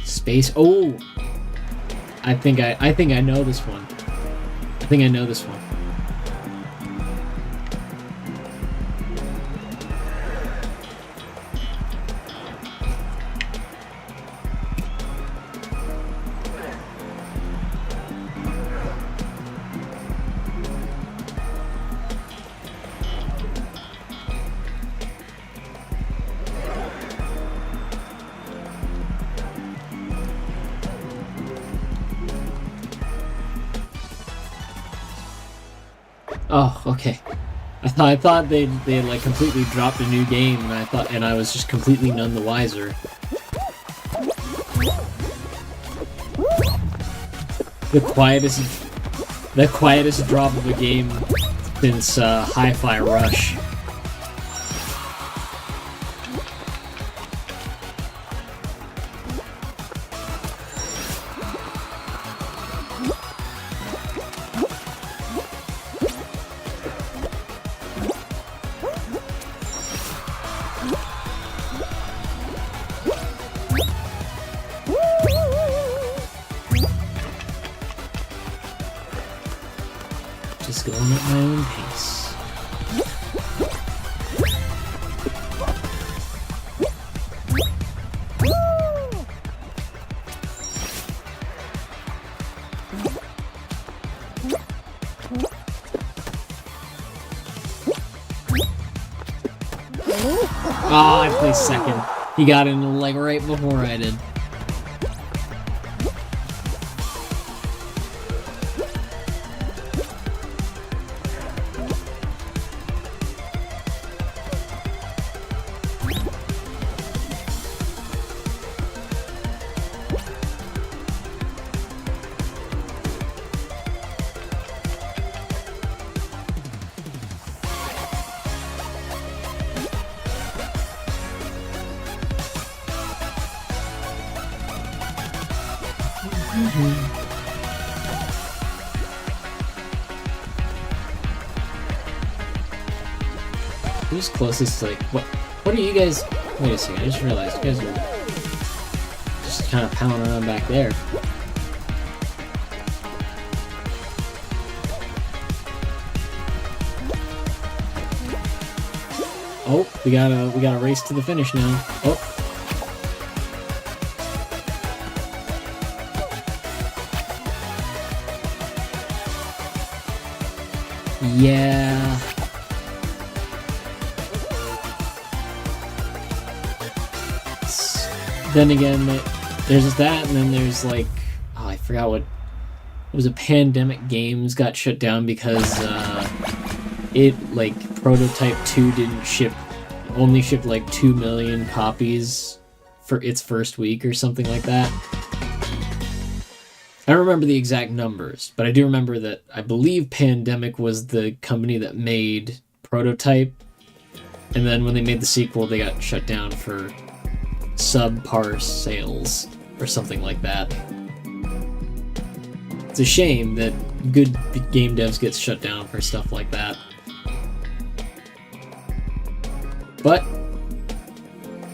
Space. Oh, I think I know this one. I think I know this one. Oh, okay. I thought they had like completely dropped a new game, and I was just completely none the wiser. The quietest drop of a game since Hi-Fi Rush. Just going at my own pace. Oh, I placed second. He got in like right before I did. Who's closest to, like, what are you guys... Wait a second, I just realized you guys are just kind of pounding around back there. Oh, we gotta race to the finish now. Oh. Yeah. Then again, there's that, and then there's like, oh, I forgot what. It was a Pandemic Games got shut down because it, like, Prototype 2 didn't ship, only shipped like 2 million copies for its first week or something like that. I don't remember the exact numbers, but I do remember that I believe Pandemic was the company that made Prototype, and then when they made the sequel, they got shut down for subpar sales or something like that. It's a shame that good game devs get shut down for stuff like that. But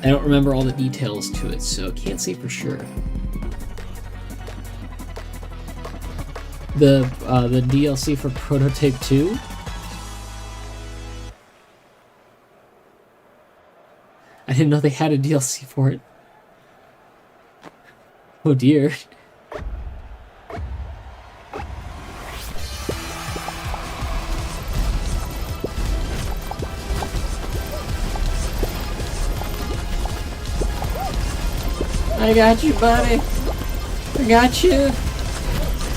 I don't remember all the details to it, so can't say for sure. The DLC for Prototype 2? I didn't know they had a DLC for it. Oh dear. I got you, buddy. I got you.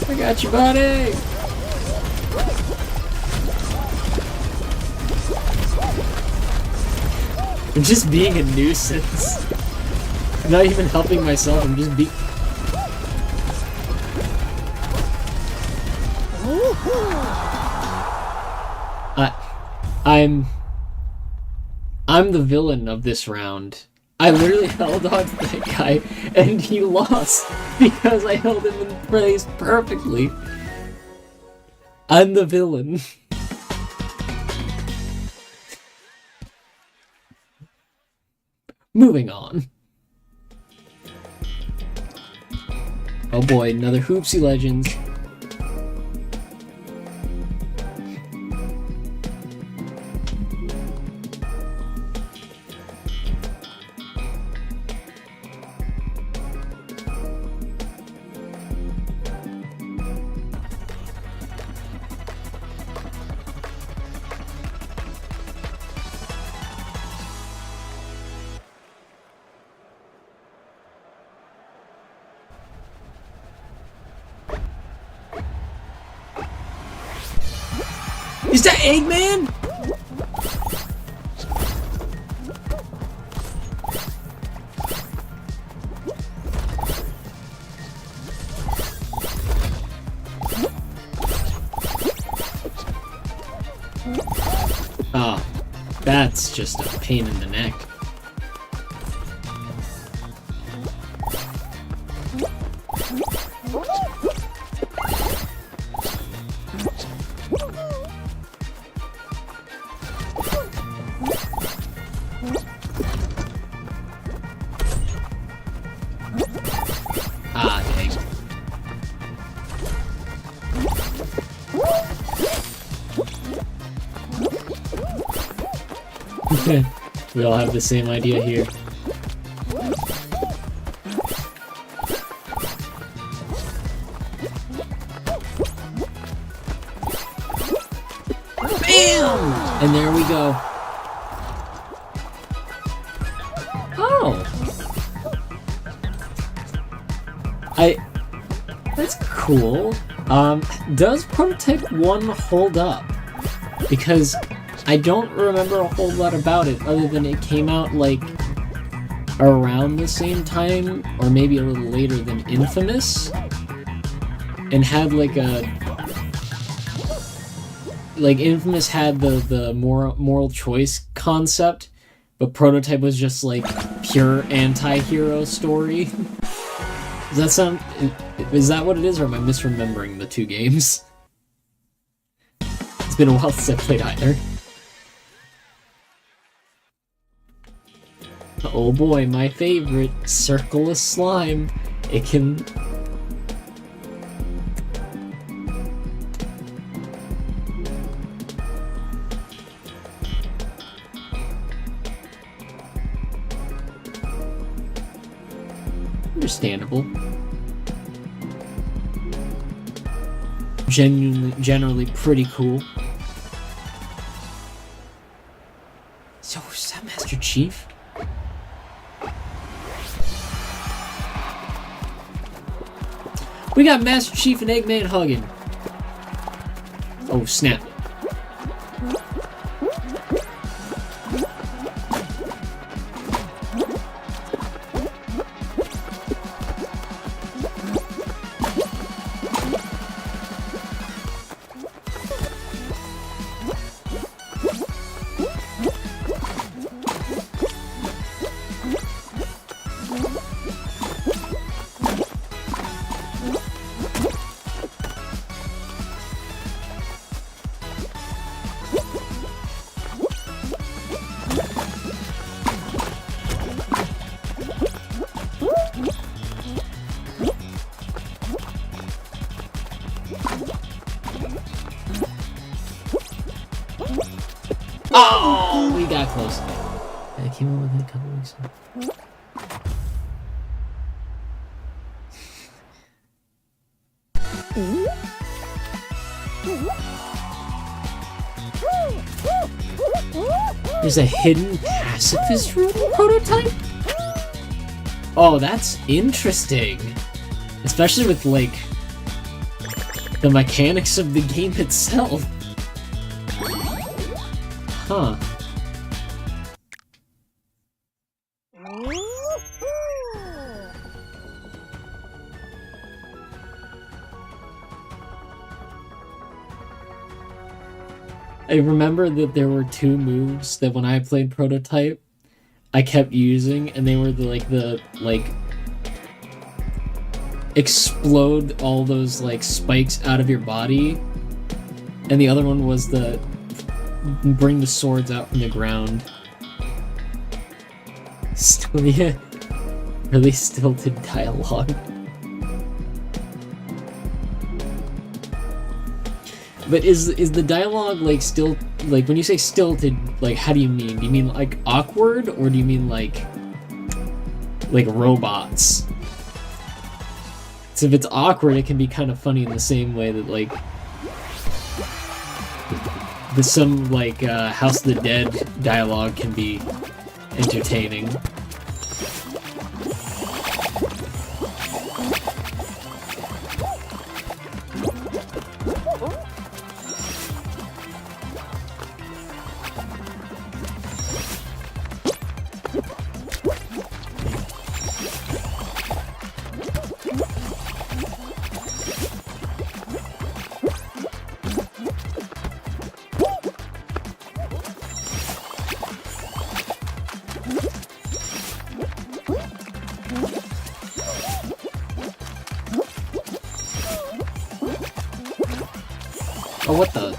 I got you, buddy. I'm just being a nuisance. I'm not even helping myself, I'm just being... I'm the villain of this round. I literally held on to that guy, and he lost because I held him in place perfectly. I'm the villain. Moving on. Oh boy, another Hoopsie Legends. Is that Eggman? Oh, that's just a pain in the neck. Ah, dang. We all have the same idea here. Bam! And there we go. That's cool. Does Prototype 1 hold up? Because I don't remember a whole lot about it, other than it came out, like, around the same time, or maybe a little later than Infamous, and had, like, Infamous had the moral choice concept, but Prototype was just, like, pure anti-hero story. Does that sound... Is that what it is, or am I misremembering the two games? It's been a while since I played either. Oh boy, my favorite, Circle of Slime. It can... Understandable. Generally pretty cool. So, is that Master Chief? We got Master Chief and Eggman hugging. Oh, snap. Oh, we got close. I came up with it a couple weeks ago. There's a hidden pacifist room Prototype? Oh, that's interesting. Especially with, like, the mechanics of the game itself. Huh. I remember that there were two moves that when I played Prototype, I kept using, and they were the explode all those, like, spikes out of your body, and the other one was the bring the swords out from the ground. Still, yeah, really stilted dialogue. But is the dialogue, like, still, like, when you say stilted, like, how do you mean? Do you mean, like, awkward, or do you mean, like robots? So if it's awkward, it can be kind of funny in the same way that, like, some, like, House of the Dead dialogue can be entertaining. Oh, what the?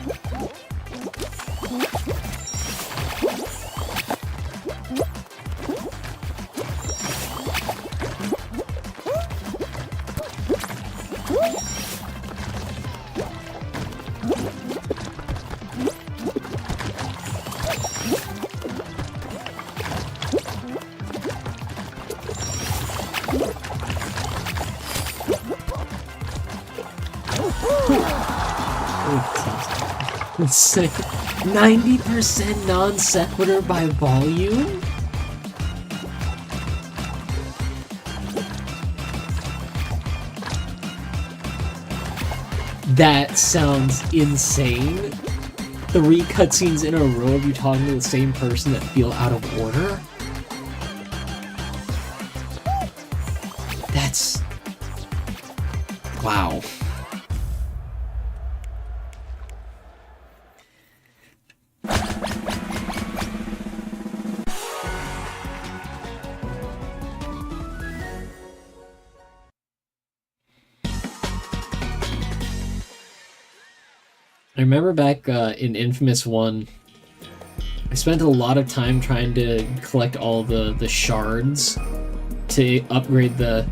It's like 90% non sequitur by volume? That sounds insane. 3 cutscenes in a row of you talking to the same person that feel out of order? That's... wow. I remember back in Infamous 1, I spent a lot of time trying to collect all the shards to upgrade the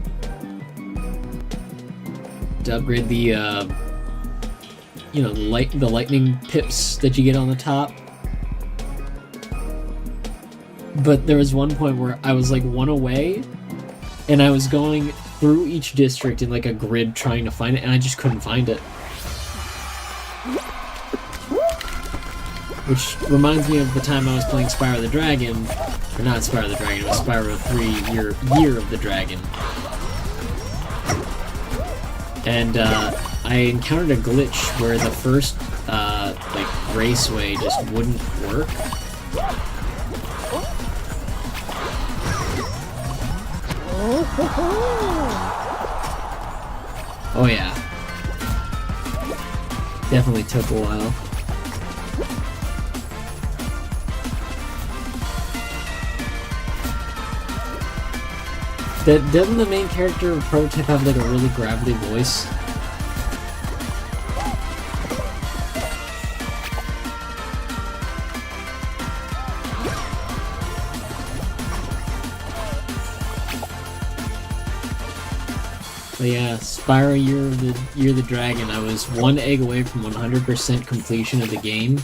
you know, the lightning pips that you get on the top. But there was one point where I was like 1 away, and I was going through each district in like a grid trying to find it, and I just couldn't find it. Which reminds me of the time I was playing Spyro the Dragon, or not Spyro the Dragon, it was Spyro 3 Year of the Dragon. And I encountered a glitch where the first like raceway just wouldn't work. Oh yeah. Definitely took a while. Doesn't the main character of Prototype have like a really gravelly voice? But yeah, Spyro Year of the Dragon, I was 1 egg away from 100% completion of the game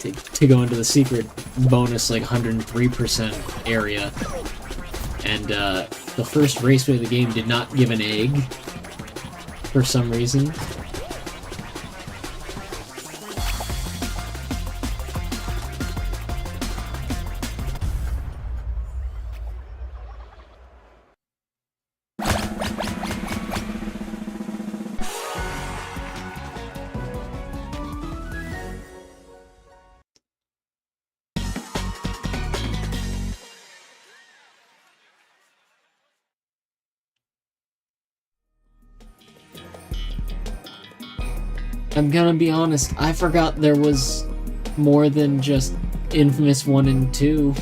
to go into the secret bonus like 103% area. And the first raceway of the game did not give an egg for some reason. I'm gonna be honest, I forgot there was more than just Infamous 1 and 2.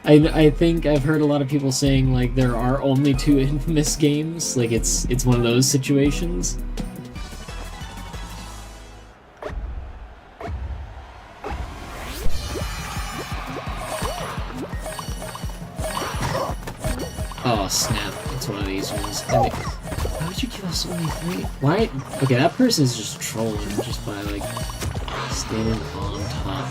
I think I've heard a lot of people saying like there are only 2 Infamous games, like it's one of those situations. Oh snap. One of these ones. Why would you give us only 3? Why? Okay, that person's just trolling just by like standing on top.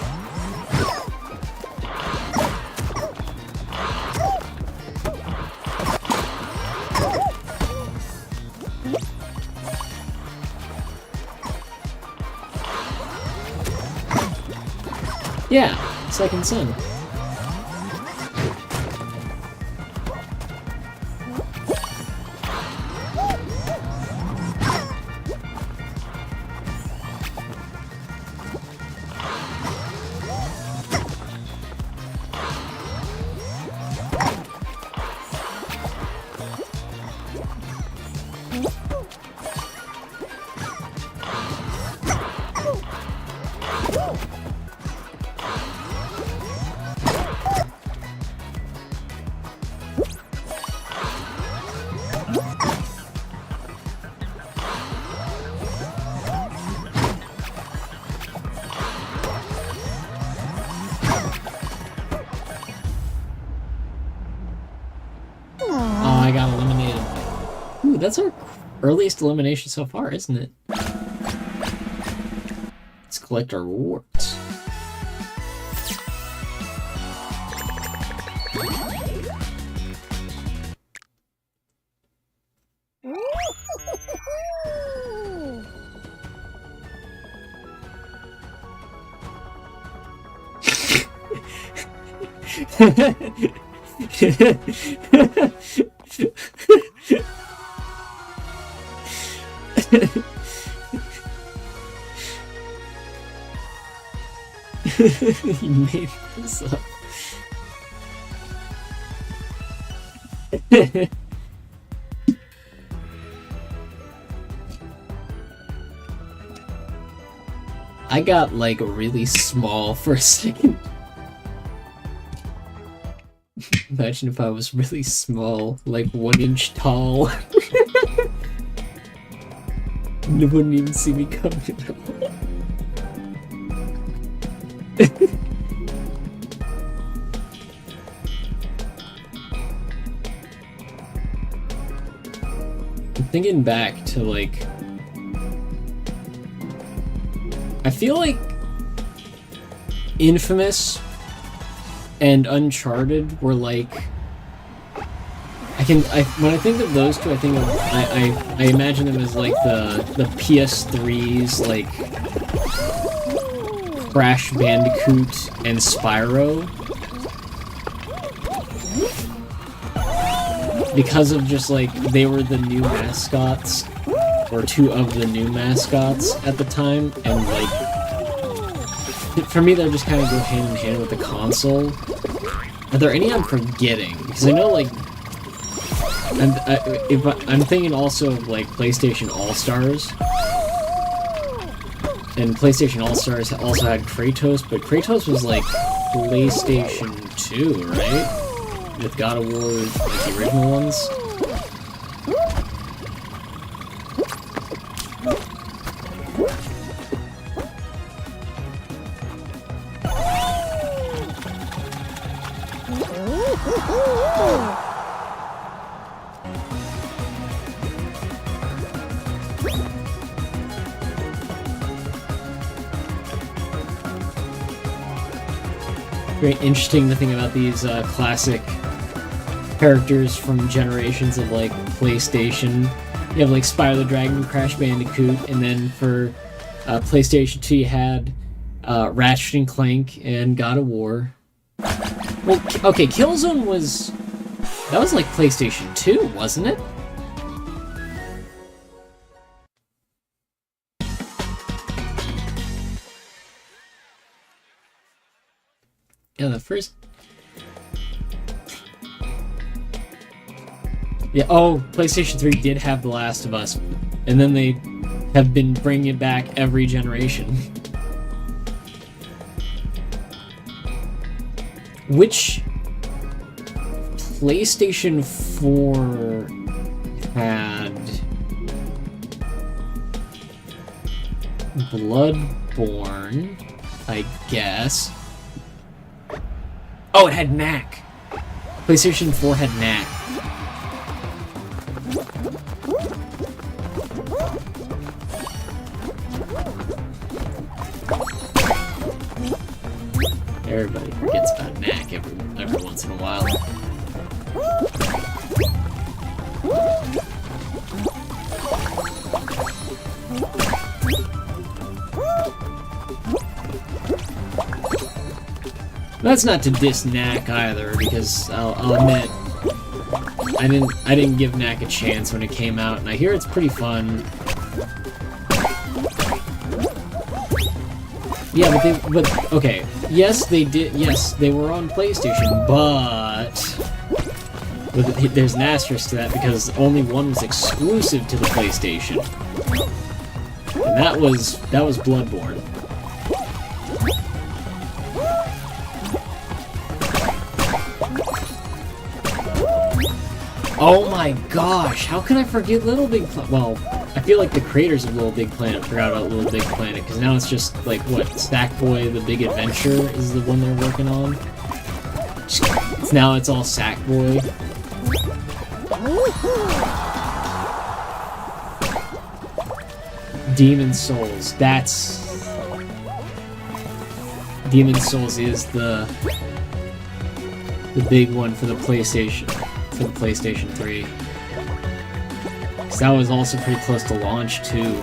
Yeah, Second Son. I got eliminated. Ooh, that's our earliest elimination so far, isn't it? Let's collect our rewards. You made this up. I got like really small for a second. Imagine if I was really small, like 1 inch tall. They wouldn't even see me coming. I'm thinking back to like, I feel like Infamous and Uncharted were like, when I think of those two, I imagine them as like the PS3's like Crash Bandicoot and Spyro, because of just like they were the new mascots, or two of the new mascots at the time, and like for me they just kind of go hand in hand with the console. Are there any I'm forgetting? Because I know like I'm thinking also of like PlayStation All-Stars. And PlayStation All-Stars also had Kratos, but Kratos was like PlayStation 2, right? With God of War, like the original ones. Very interesting to think about these classic characters from generations of like PlayStation. You have like Spyro the Dragon, Crash Bandicoot, and then for PlayStation 2 you had Ratchet and Clank and God of War. Well, okay, Killzone was like PlayStation 2, wasn't it? Yeah, the first... Yeah, oh, PlayStation 3 did have The Last of Us, and then they have been bringing it back every generation. Which PlayStation 4 had Bloodborne, I guess. Oh, it had Knack. PlayStation 4 had Knack. Everybody forgets about Knack every once in a while. That's not to diss Knack either, because I'll admit I didn't give Knack a chance when it came out, and I hear it's pretty fun. Yeah, but okay. Yes, they did. Yes, they were on PlayStation, but there's an asterisk to that because only one was exclusive to the PlayStation, and that was Bloodborne. Oh my gosh, how can I forget Little Big Planet? Well, I feel like the creators of Little Big Planet forgot about Little Big Planet, because now it's just, like, what, Sackboy The Big Adventure is the one they're working on? Now it's all Sackboy. Demon Souls, Demon Souls is the big one for the PlayStation. For the PlayStation 3. Because that was also pretty close to launch, too.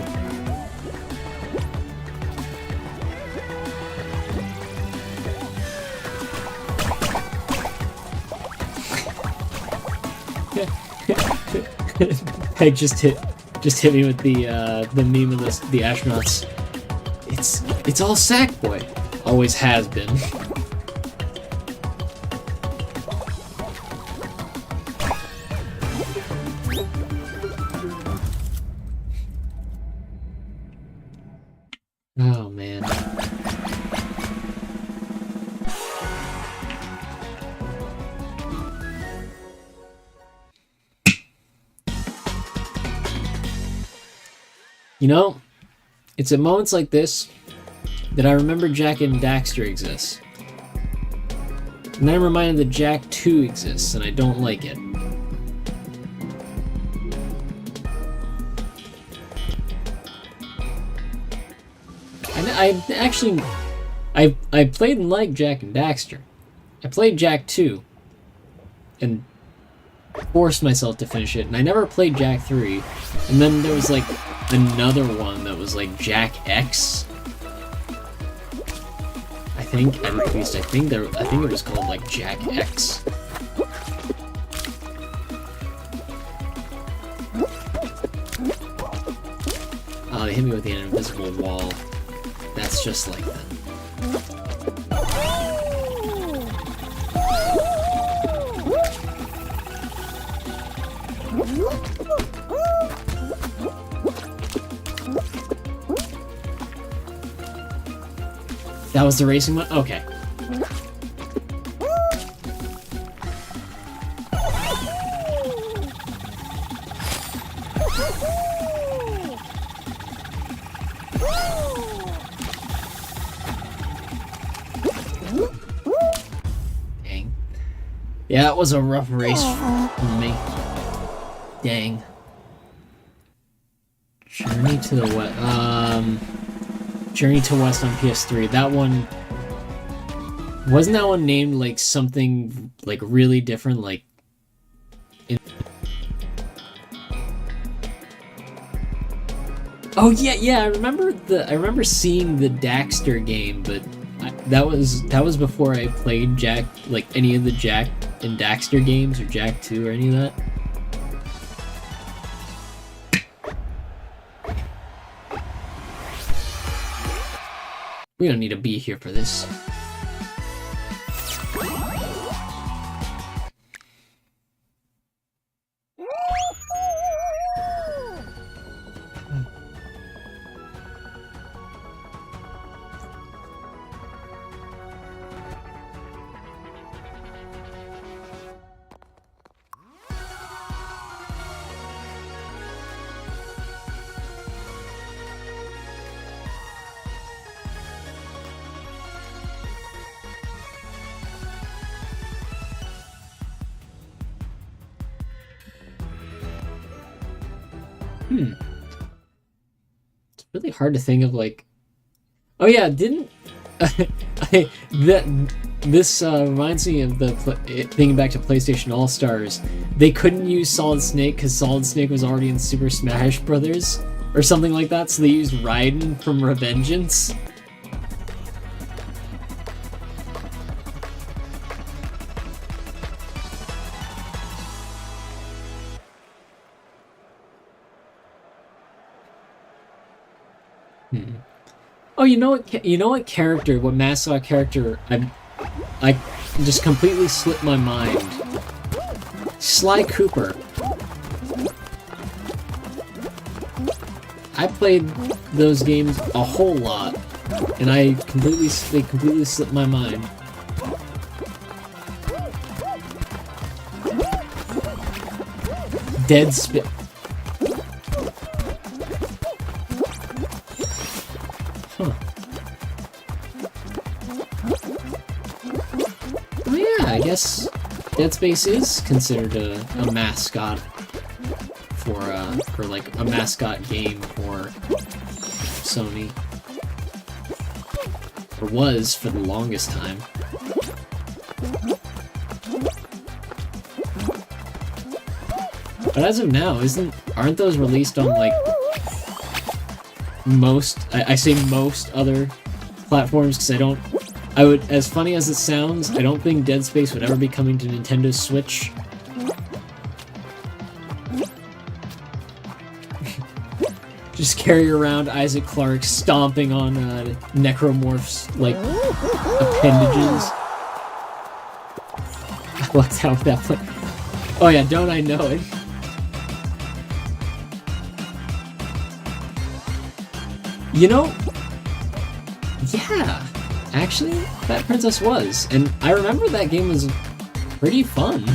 Peg just hit me with the meme of the astronauts. It's all Sackboy. Always has been. Oh, man. You know, it's at moments like this that I remember Jack and Daxter exists. And then I'm reminded that Jack 2 exists, and I don't like it. I played and liked Jack and Daxter. I played Jack 2 and forced myself to finish it, and I never played Jack 3. And then there was like another one that was like Jack X. I think it was called like Jack X. Oh, they hit me with an invisible wall. That's just like them. That was the racing one? Okay. Dang. Yeah, that was a rough race for me. Dang. Journey to the West. Journey to West on PS3. That one wasn't that one named like something like really different, like. Oh yeah. I remember seeing the Daxter game, but that was before I played Jack, like any of the Jack and Daxter games or Jack 2 or any of that. We don't need to be here for this. It's really hard to think of like. Oh yeah, didn't this reminds me of the thinking back to PlayStation All Stars. They couldn't use Solid Snake because Solid Snake was already in Super Smash Brothers or something like that, so they used Raiden from Revengeance. Oh, you know what character, what mascot character I just completely slipped my mind. Sly Cooper. I played those games a whole lot, and they completely slipped my mind. Dead Spit. Huh. Oh yeah, I guess Dead Space is considered a mascot for like a mascot game for Sony. Or was for the longest time. But as of now, aren't those released on like most, I say most other platforms because as funny as it sounds, I don't think Dead Space would ever be coming to Nintendo Switch. Just carry around Isaac Clarke stomping on Necromorph's, like, appendages. I like how that play. Oh yeah, don't I know it? You know, yeah, actually, that Princess was. And I remember that game was pretty fun.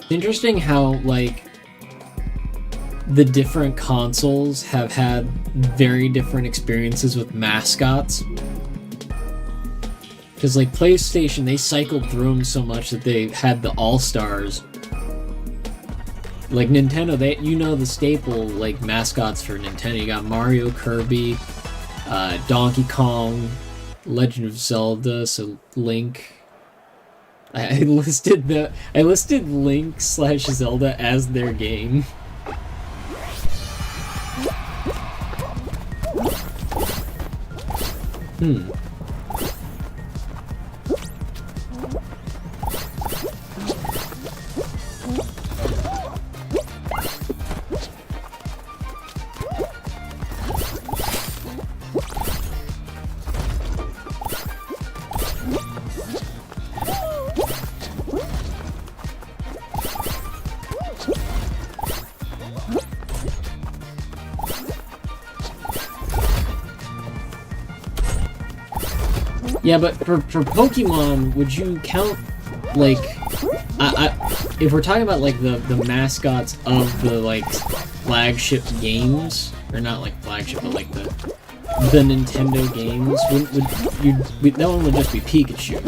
Interesting how, like, the different consoles have had very different experiences with mascots. Because, like, PlayStation, they cycled through them so much that they had the All-Stars. Like, Nintendo, they, you know, the staple, like, mascots for Nintendo. You got Mario, Kirby, Donkey Kong, Legend of Zelda, so Link. I listed Link/Zelda as their game. Yeah, but for Pokemon, would you count, like, if we're talking about, like, the mascots of the, like, flagship games, or not, like, flagship, but, like, the Nintendo games, that one would just be Pikachu.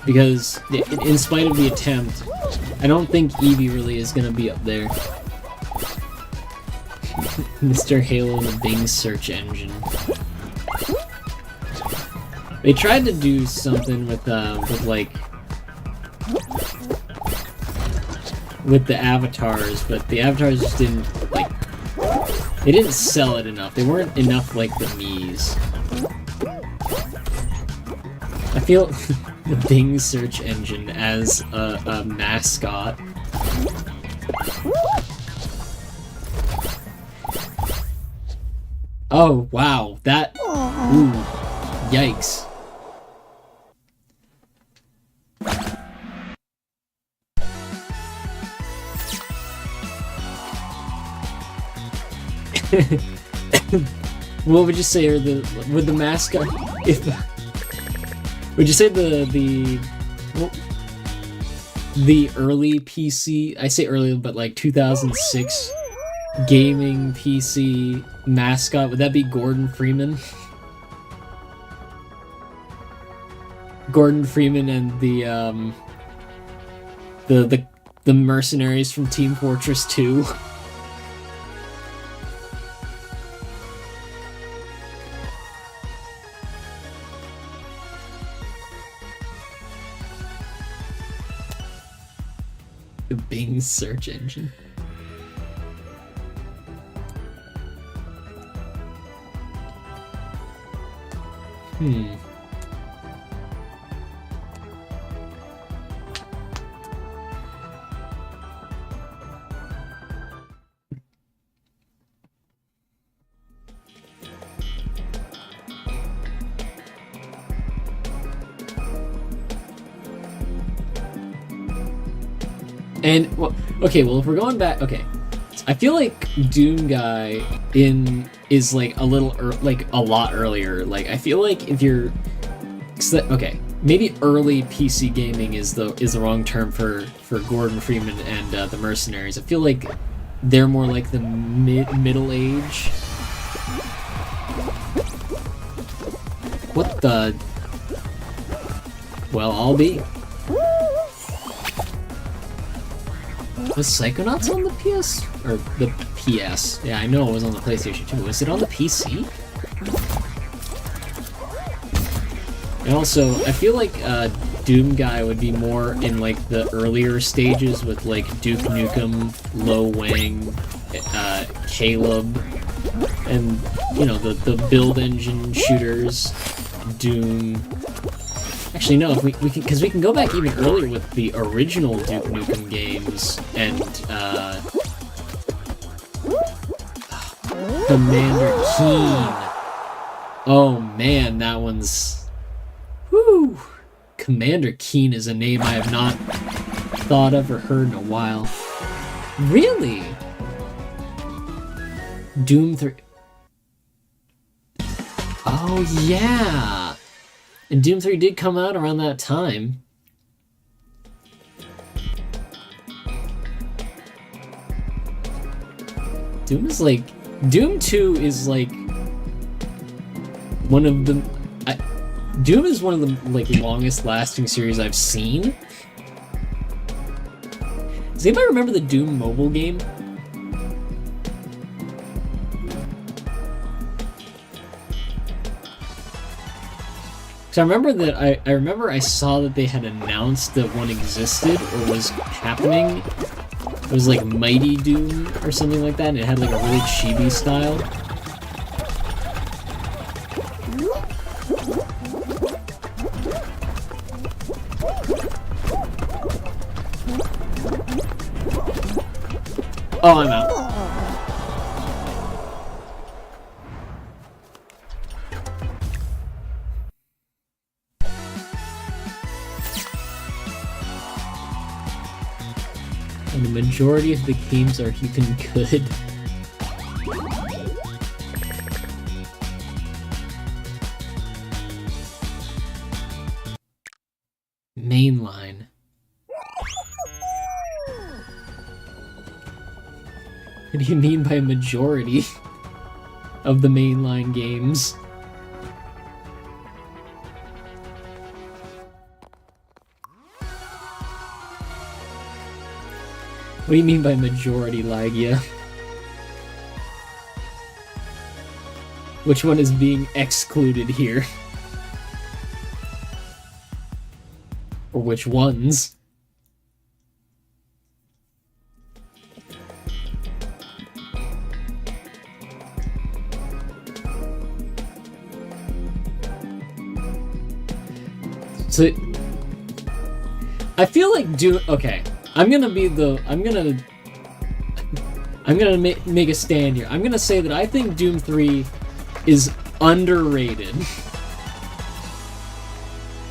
Because, in spite of the attempt, I don't think Eevee really is gonna be up there. Mr. Halo and the Bing search engine. They tried to do something with the avatars, but the avatars just didn't, like, they didn't sell it enough. They weren't enough like the Mii's. I feel the Bing search engine as a mascot. Oh, wow, that, ooh, yikes. What would you say are would the mascot, would you say the early PC, I say early, but like 2006 gaming PC mascot, would that be Gordon Freeman? Gordon Freeman and the mercenaries from Team Fortress 2. The Bing search engine. And, well, okay, well, if we're going back, okay, I feel like Doom Guy is like a little, like a lot earlier. Like, I feel like if you're, okay, maybe early PC gaming is the wrong term for Gordon Freeman and the mercenaries. I feel like they're more like the middle age. What the? Well, I'll be. Was Psychonauts on the PS? Or the PS? Yeah, I know it was on the PlayStation 2. Was it on the PC? And also, I feel like Doom Guy would be more in like the earlier stages with like Duke Nukem, Lo Wang, Caleb, and you know the build engine shooters, Doom. Actually, no, if we can, because we can go back even earlier with the original Duke Nukem games and Commander Keen. Oh man, that one's. Whew! Commander Keen is a name I have not thought of or heard in a while. Really? Doom 3. Oh, yeah! And Doom 3 did come out around that time. Doom 2 is like one of the. Doom is one of the like longest lasting series I've seen. Does anybody remember the Doom mobile game? Because I remember that I remember I saw that they had announced that one existed or was happening. It was like Mighty Doom or something like that, and it had like a really chibi style. Oh, I'm out. And the majority of the games are even good. Mainline. What do you mean by majority of the mainline games? What do you mean by majority, Lagia? Which one is being excluded here? Or which ones? So, I feel like okay, I'm gonna make a stand here. I'm gonna say that I think Doom 3 is underrated.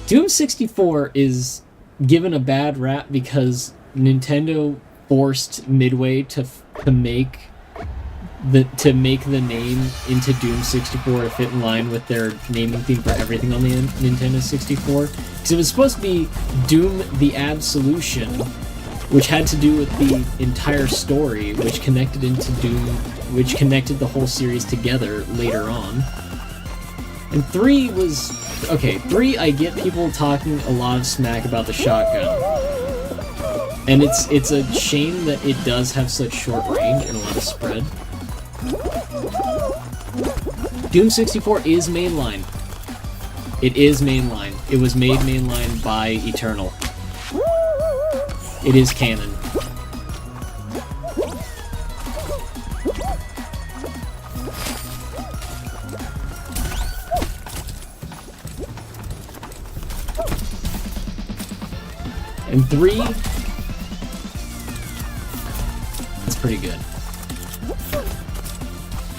Doom 64 is given a bad rap because Nintendo forced Midway to make the name into Doom 64 to fit in line with their naming theme for everything on the Nintendo 64. Because it was supposed to be Doom the Absolution, which had to do with the entire story, which connected into Doom, which connected the whole series together later on. And 3 was... Okay, 3, I get people talking a lot of smack about the shotgun. And it's a shame that it does have such short range and a lot of spread. Doom 64 is mainline. It is mainline. It was made mainline by Eternal. It is canon. And 3, that's pretty good.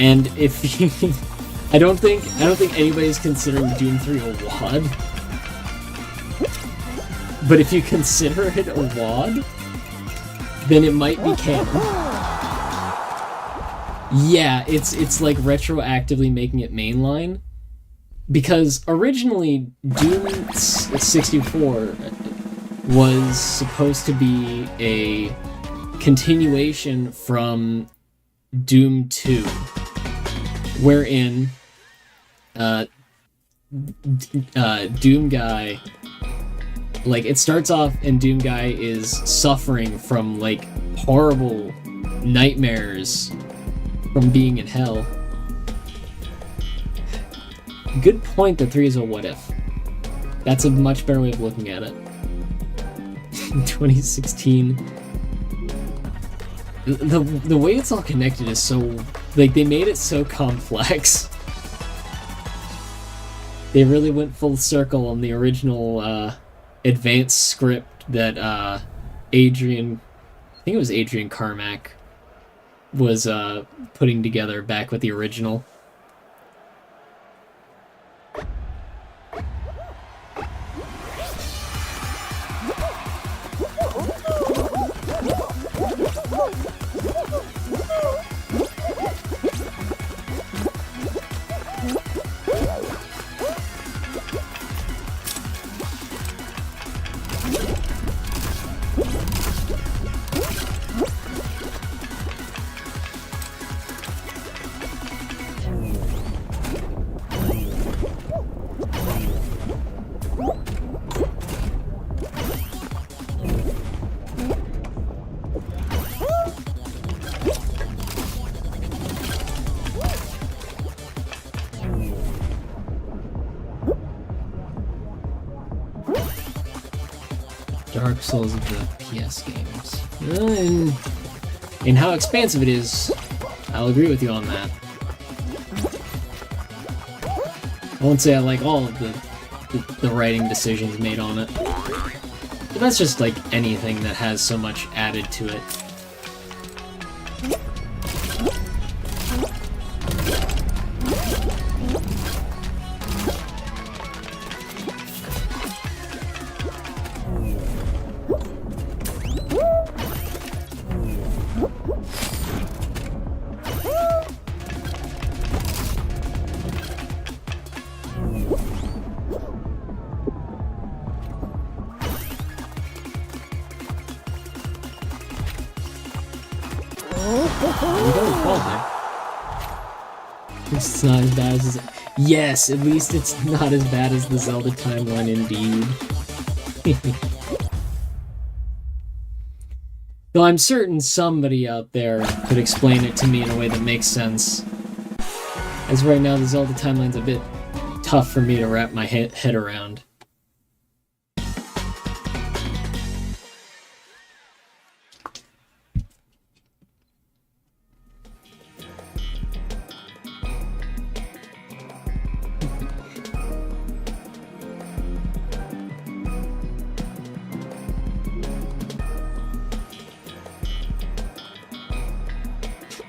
And if you, I don't think anybody's considering Doom 3 a WAD. But if you consider it a WAD, then it might be canon. Yeah, it's like retroactively making it mainline. Because originally Doom 64 was supposed to be a continuation from Doom 2, wherein Doom Guy, like, it starts off and Doom Guy is suffering from like horrible nightmares from being in hell. Good point that 3 is a what if. That's a much better way of looking at it. 2016. The way it's all connected is so... Like, they made it so complex. They really went full circle on the original advanced script that Adrian... I think it was Adrian Carmack was putting together back with the original. Dark Souls of the PS games. And how expansive it is, I'll agree with you on that. I won't say I like all of the writing decisions made on it. But that's just like anything that has so much added to it. It's not as bad as... Yes, at least it's not as bad as the Zelda timeline, indeed. Though I'm certain somebody out there could explain it to me in a way that makes sense. As right now, the Zelda timeline's a bit tough for me to wrap my head around.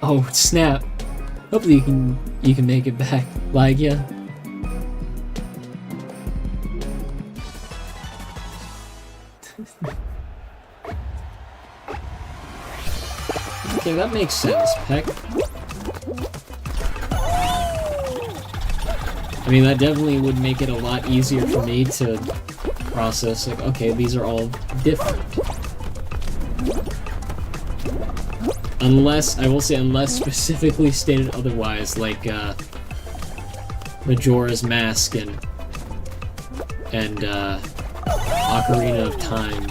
Oh snap! Hopefully you can make it back, like ya. Okay, that makes sense, Peck. I mean, that definitely would make it a lot easier for me to process. Like, okay, these are all different. Unless, I will say, unless specifically stated otherwise, like, Majora's Mask and Ocarina of Time.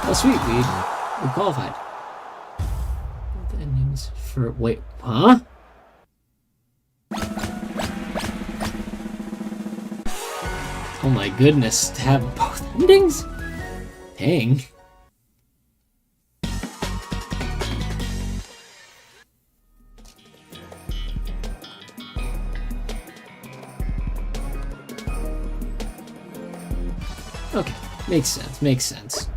Oh, sweet, we qualified. The endings for... Wait, huh? Oh my goodness, to have both endings? Dang. Okay, makes sense, makes sense.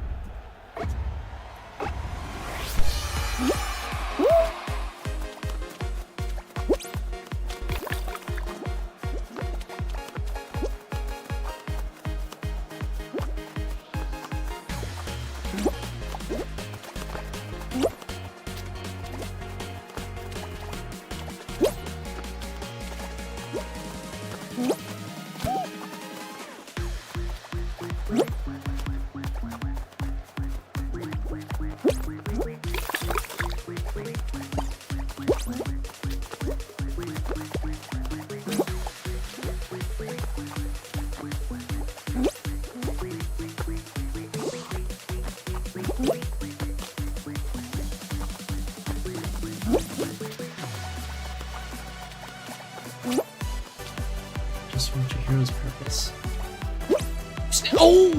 Oh!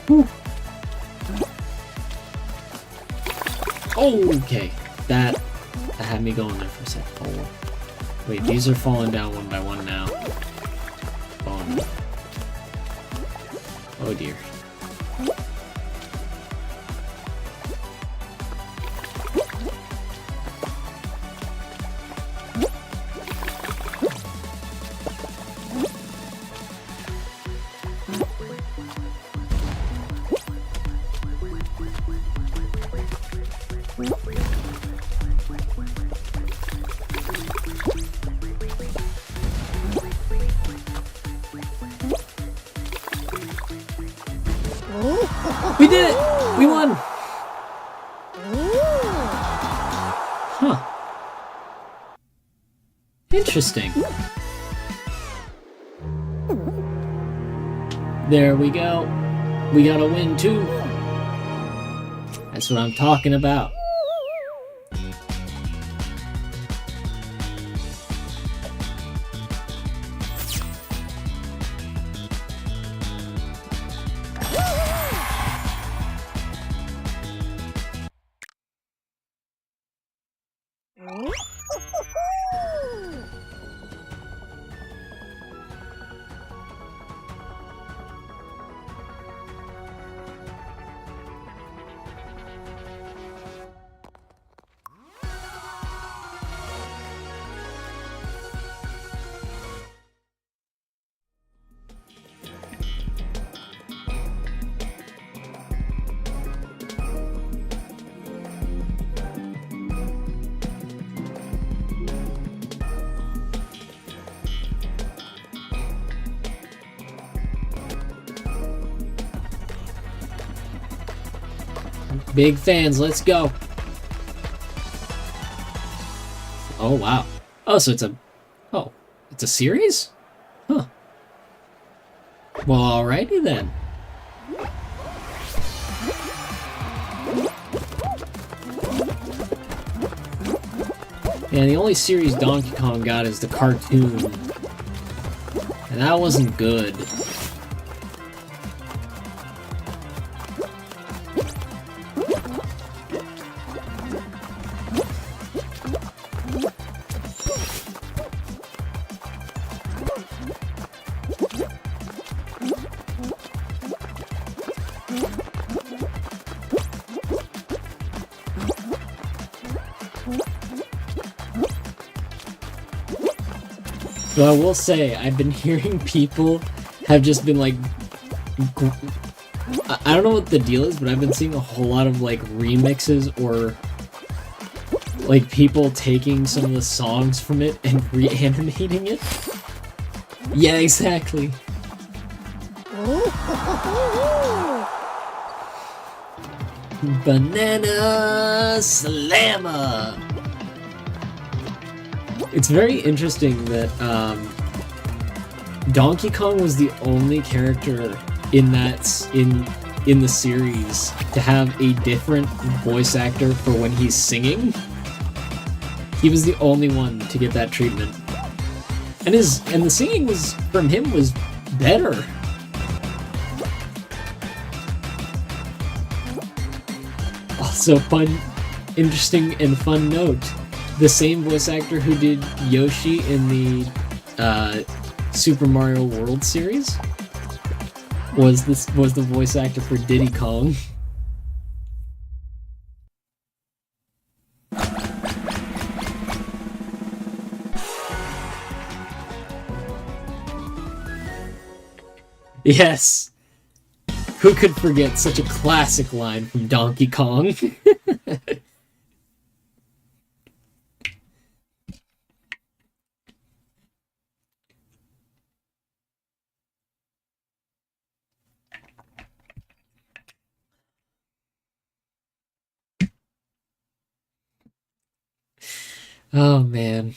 Whew. Oh, okay. That had me going there for a second. Oh. Wait, these are falling down one by one now. Oh no. Oh dear. We did it! We won! Huh. Interesting. There we go. We got a win too. That's what I'm talking about. Big fans, let's go. Oh, wow. Oh, so it's a... Oh, it's a series? Huh. Well, alrighty then. And the only series Donkey Kong got is the cartoon. And that wasn't good. But I will say, I've been hearing people have just been like, I don't know what the deal is, but I've been seeing a whole lot of like remixes or like people taking some of the songs from it and reanimating it. Yeah, exactly. Banana Slammer! It's very interesting that Donkey Kong was the only character in the series to have a different voice actor for when he's singing. He was the only one to get that treatment. And the singing was from him was better. Also interesting and fun note. The same voice actor who did Yoshi in the Super Mario World series was the voice actor for Diddy Kong. Yes. Who could forget such a classic line from Donkey Kong? Oh, man.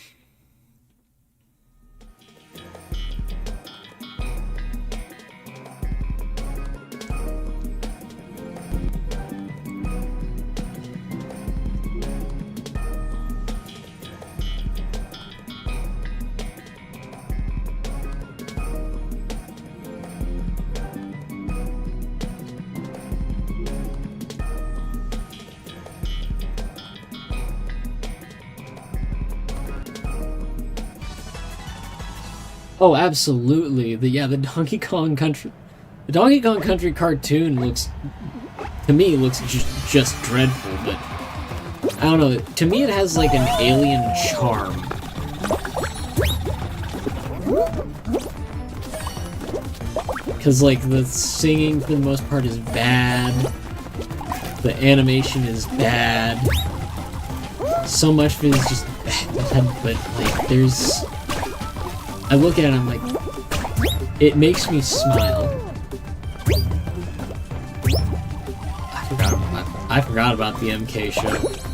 Oh, absolutely. The Donkey Kong Country, the Donkey Kong Country cartoon looks, to me, looks just dreadful. But I don't know. To me, it has like an alien charm. Because like the singing for the most part is bad. The animation is bad. So much of it is just bad, but like there's... I look at it and I'm like, it makes me smile. I forgot about the MK show.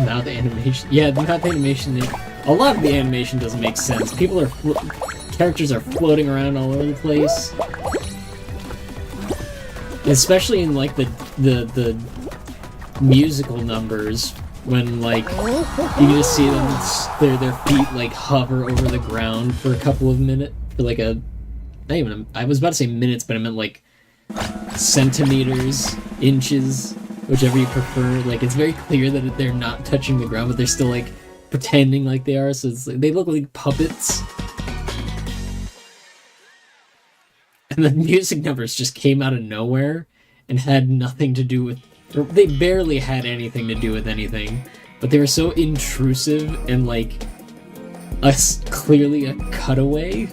Now the animation, yeah, not the animation. A lot of the animation doesn't make sense. Characters are floating around all over the place, especially in like the musical numbers when like you just see them their feet like hover over the ground for a couple of minutes, for like a not even I was about to say minutes, but I meant like centimeters, inches, whichever you prefer. Like, it's very clear that they're not touching the ground, but they're still, like, pretending like they are, so it's like, they look like puppets. And the music numbers just came out of nowhere and had nothing to do with... Or they barely had anything to do with anything, but they were so intrusive and, like, clearly a cutaway.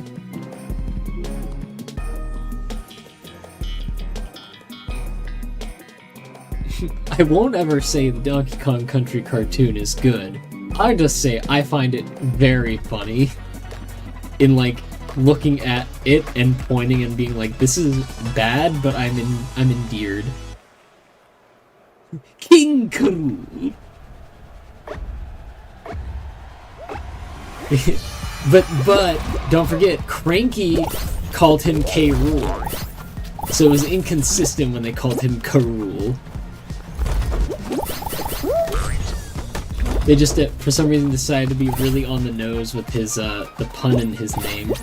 I won't ever say the Donkey Kong Country cartoon is good. I just say I find it very funny. In like looking at it and pointing and being like, this is bad, but I'm endeared. King Karoo. but don't forget, Cranky called him K. Rool. So it was inconsistent when they called him Karoo. They just, for some reason, decided to be really on the nose with his, the pun in his name.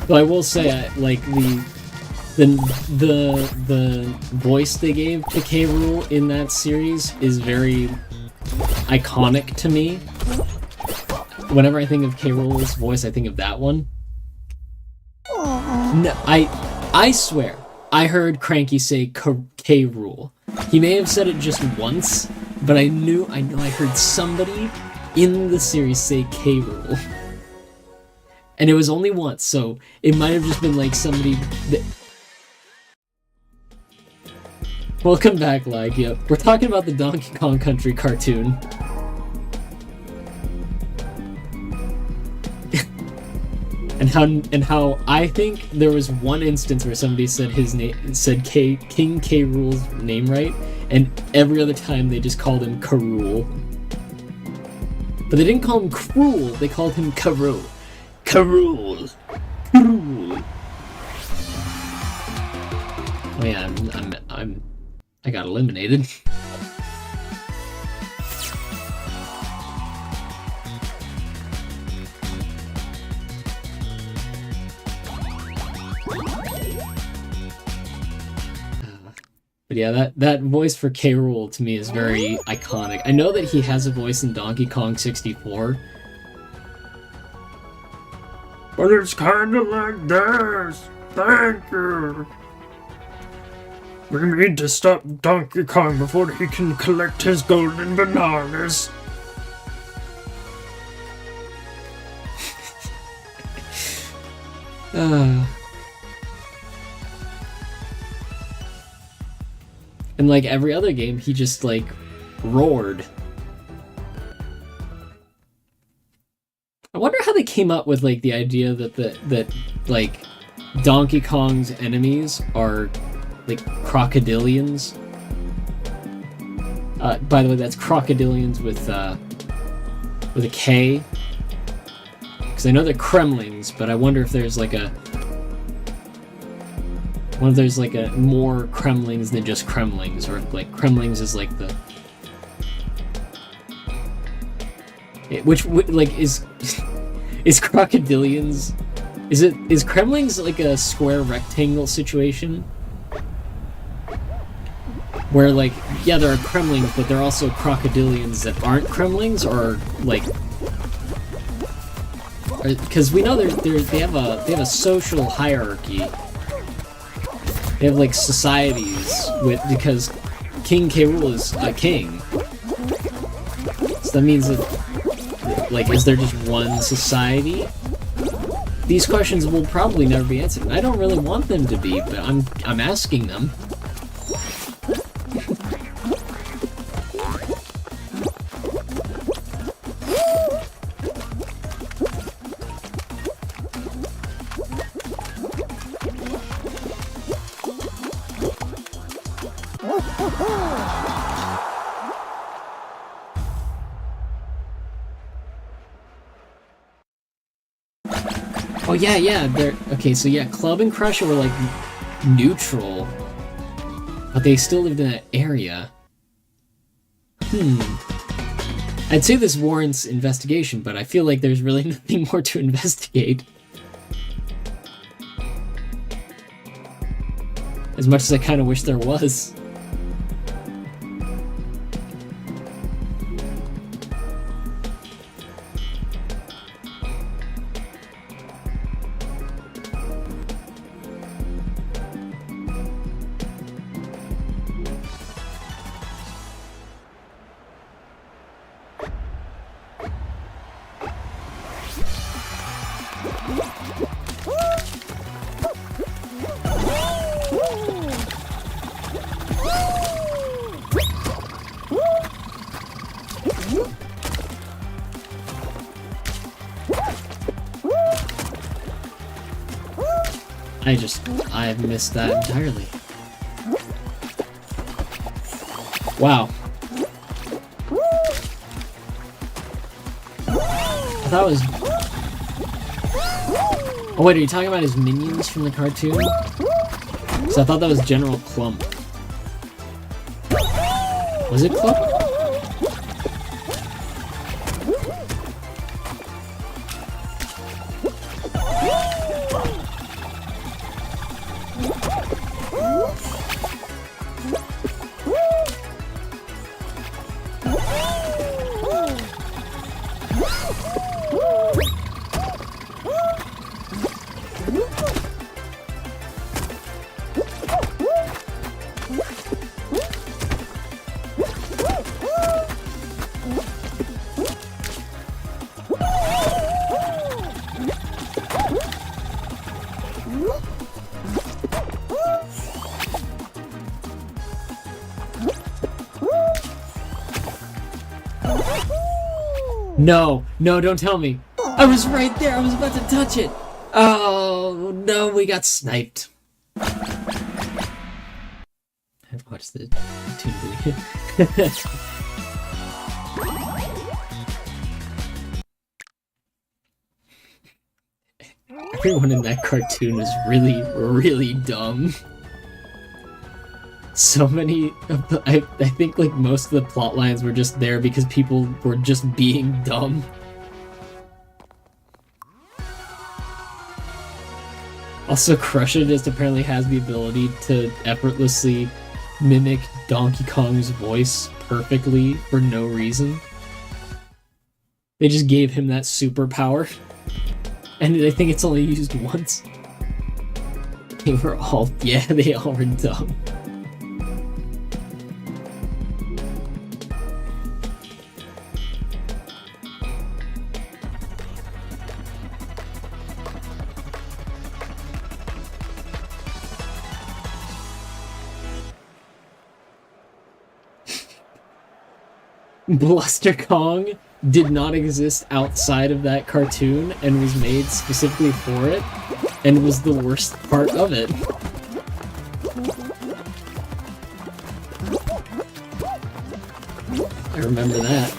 But I will say, like, the voice they gave to K. Rool in that series is very iconic to me. Whenever I think of K. Rool's voice, I think of that one. No, I swear, I heard Cranky say K. Rool. He may have said it just once, but I know I heard somebody in the series say K. Rool. And it was only once, so it might have just been like somebody that... Welcome back, Lag. Yep. We're talking about the Donkey Kong Country cartoon. and how I think there was one instance where somebody said his name, said King K. Rool's name right, and every other time they just called him Karoo. But they didn't call him Cruel, they called him Karoo. Karoo. Karoo. Oh yeah, I got eliminated. But But yeah, that voice for K. Rool to me is very iconic. I know that he has a voice in Donkey Kong 64. But it's kinda like this. Thank you. We need to stop Donkey Kong before he can collect his golden bananas. And like every other game, he just like roared. I wonder how they came up with like the idea that like Donkey Kong's enemies are like crocodilians. By the way, that's crocodilians with a K. Because I know they're Kremlings, but I wonder if there's like a more Kremlings than just Kremlings, or like Kremlings is like the which like is crocodilians, is Kremlings like a square rectangle situation where like, yeah, there are Kremlings, but they're also crocodilians that aren't Kremlings, or like, because we know they have a social hierarchy. They have like societies because King K. Rool is a king. So that means that, like, is there just one society? These questions will probably never be answered. I don't really want them to be, but I'm asking them. Oh yeah, they're okay. So yeah, Club and Crusher were like neutral, but they still lived in that area. I'd say this warrants investigation, but I feel like there's really nothing more to investigate. As much as I kind of wish there was. I've missed that entirely. Wow. I thought it was... Oh wait, are you talking about his minions from the cartoon? So I thought that was General Clump. Was it Clump? No, don't tell me. I was right there. I was about to touch it. Oh, no, we got sniped. I've watched the cartoon video. Everyone in that cartoon is really, really dumb. So many of the... I think, like, most of the plot lines were just there because people were just being dumb. Also, Crusher just apparently has the ability to effortlessly mimic Donkey Kong's voice perfectly for no reason. They just gave him that superpower. And I think it's only used once. They were all, yeah, they all were dumb. Bluster Kong did not exist outside of that cartoon and was made specifically for it, and was the worst part of it. I remember that.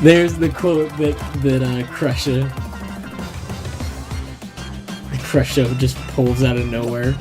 There's the quote that Crusho just pulls out of nowhere.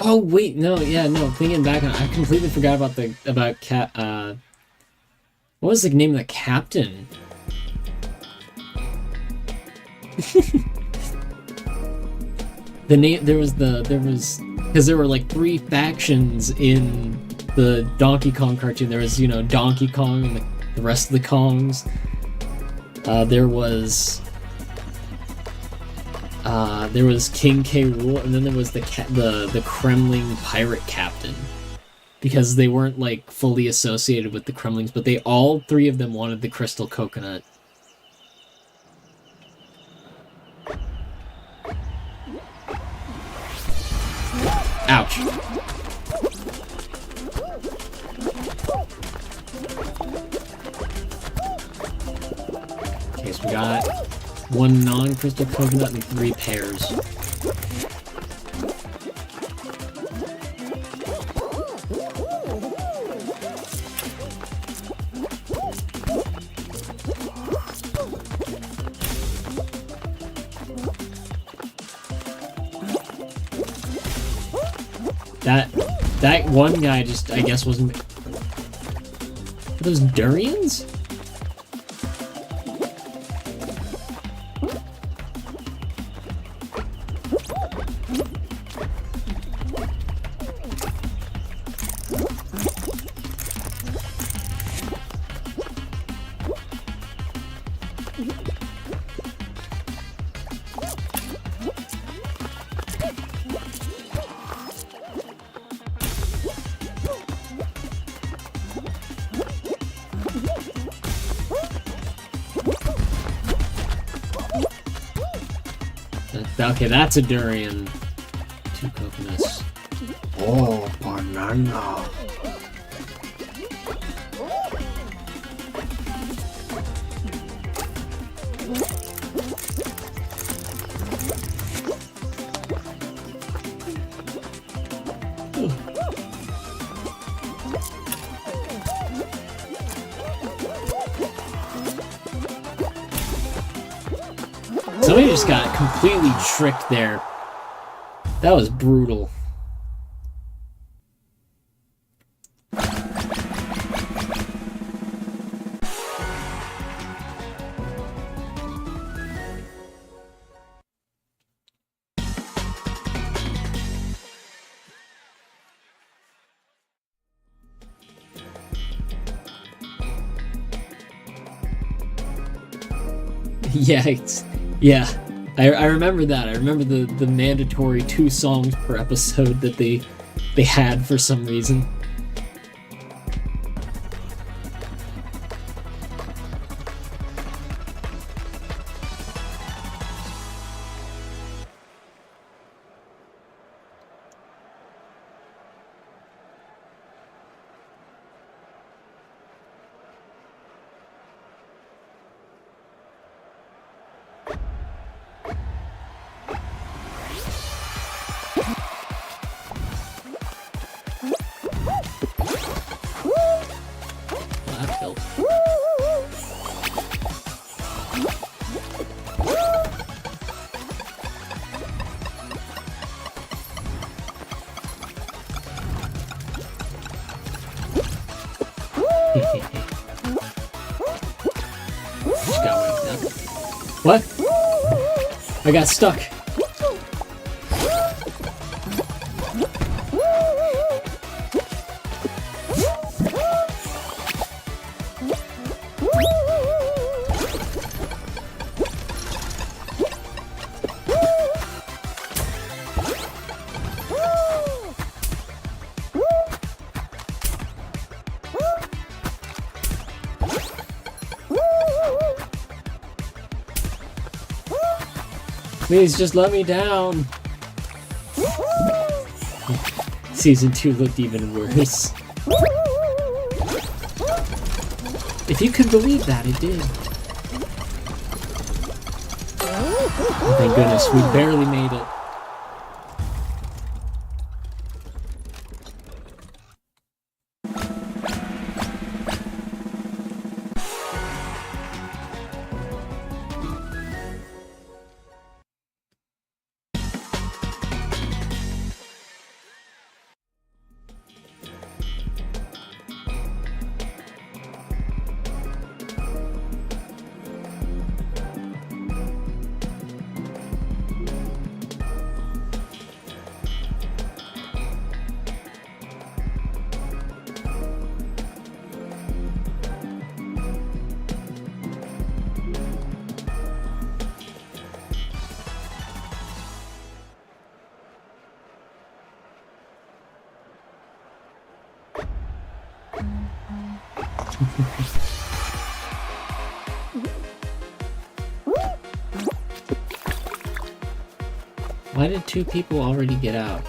Oh wait, no, yeah, no. Thinking back on it, I completely forgot about what was the name of the captain? Because there were like 3 factions in the Donkey Kong cartoon. There was, Donkey Kong and the rest of the Kongs. There was King K. Rool, and then there was the Kremling pirate captain, because they weren't like fully associated with the Kremlings, but all 3 of them wanted the crystal coconut. Ouch. Okay, so we got 1 non-crystal coconut and 3 pears. That one guy just, I guess, wasn't... Are those durians? Okay, that's a durian. 2 coconuts. Oh, banana. Somebody just got completely tricked there. That was brutal. Yeah, I remember that. I remember the mandatory 2 songs per episode that they had for some reason. That felt. What? I got stuck. Please just let me down. Season 2 looked even worse. If you could believe that, it did. Oh, thank goodness, we barely made it. Why did 2 people already get out?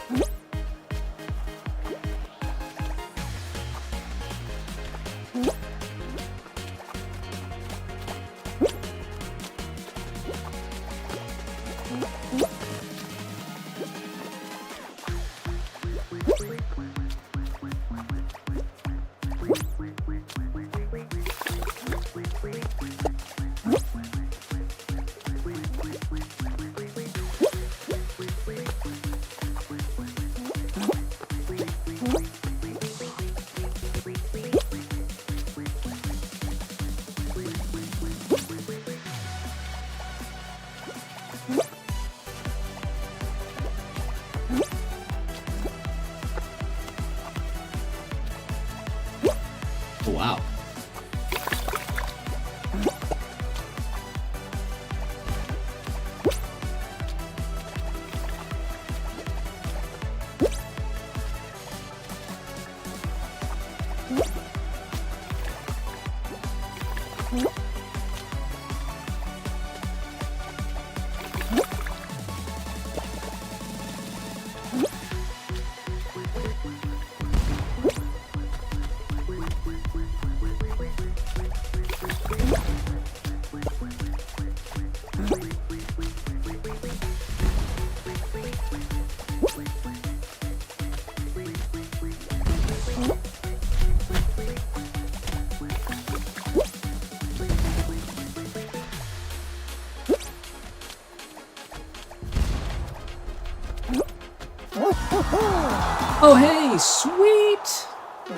Oh, hey, sweet!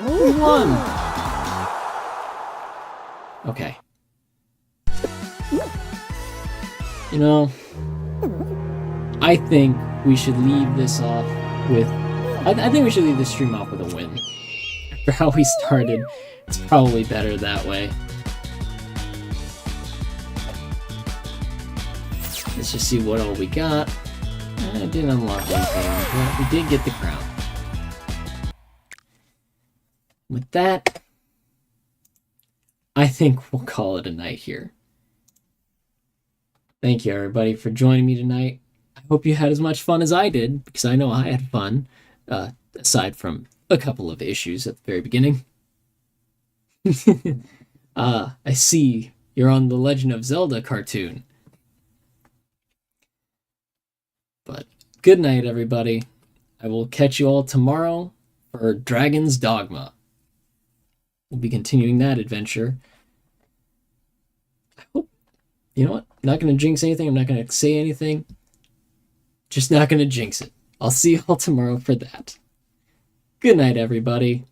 We won! Okay. You know, I think we should leave this off with... I think we should leave this stream off with a win. After how we started, it's probably better that way. Let's just see what all we got. I didn't unlock anything, but we did get the crown. With that, I think we'll call it a night here. Thank you, everybody, for joining me tonight. I hope you had as much fun as I did, because I know I had fun, aside from a couple of issues at the very beginning. I see you're on the Legend of Zelda cartoon. But good night, everybody. I will catch you all tomorrow for Dragon's Dogma. We'll be continuing that adventure. I hope, you know what? I'm not going to jinx anything. I'm not going to say anything. Just not going to jinx it. I'll see you all tomorrow for that. Good night, everybody.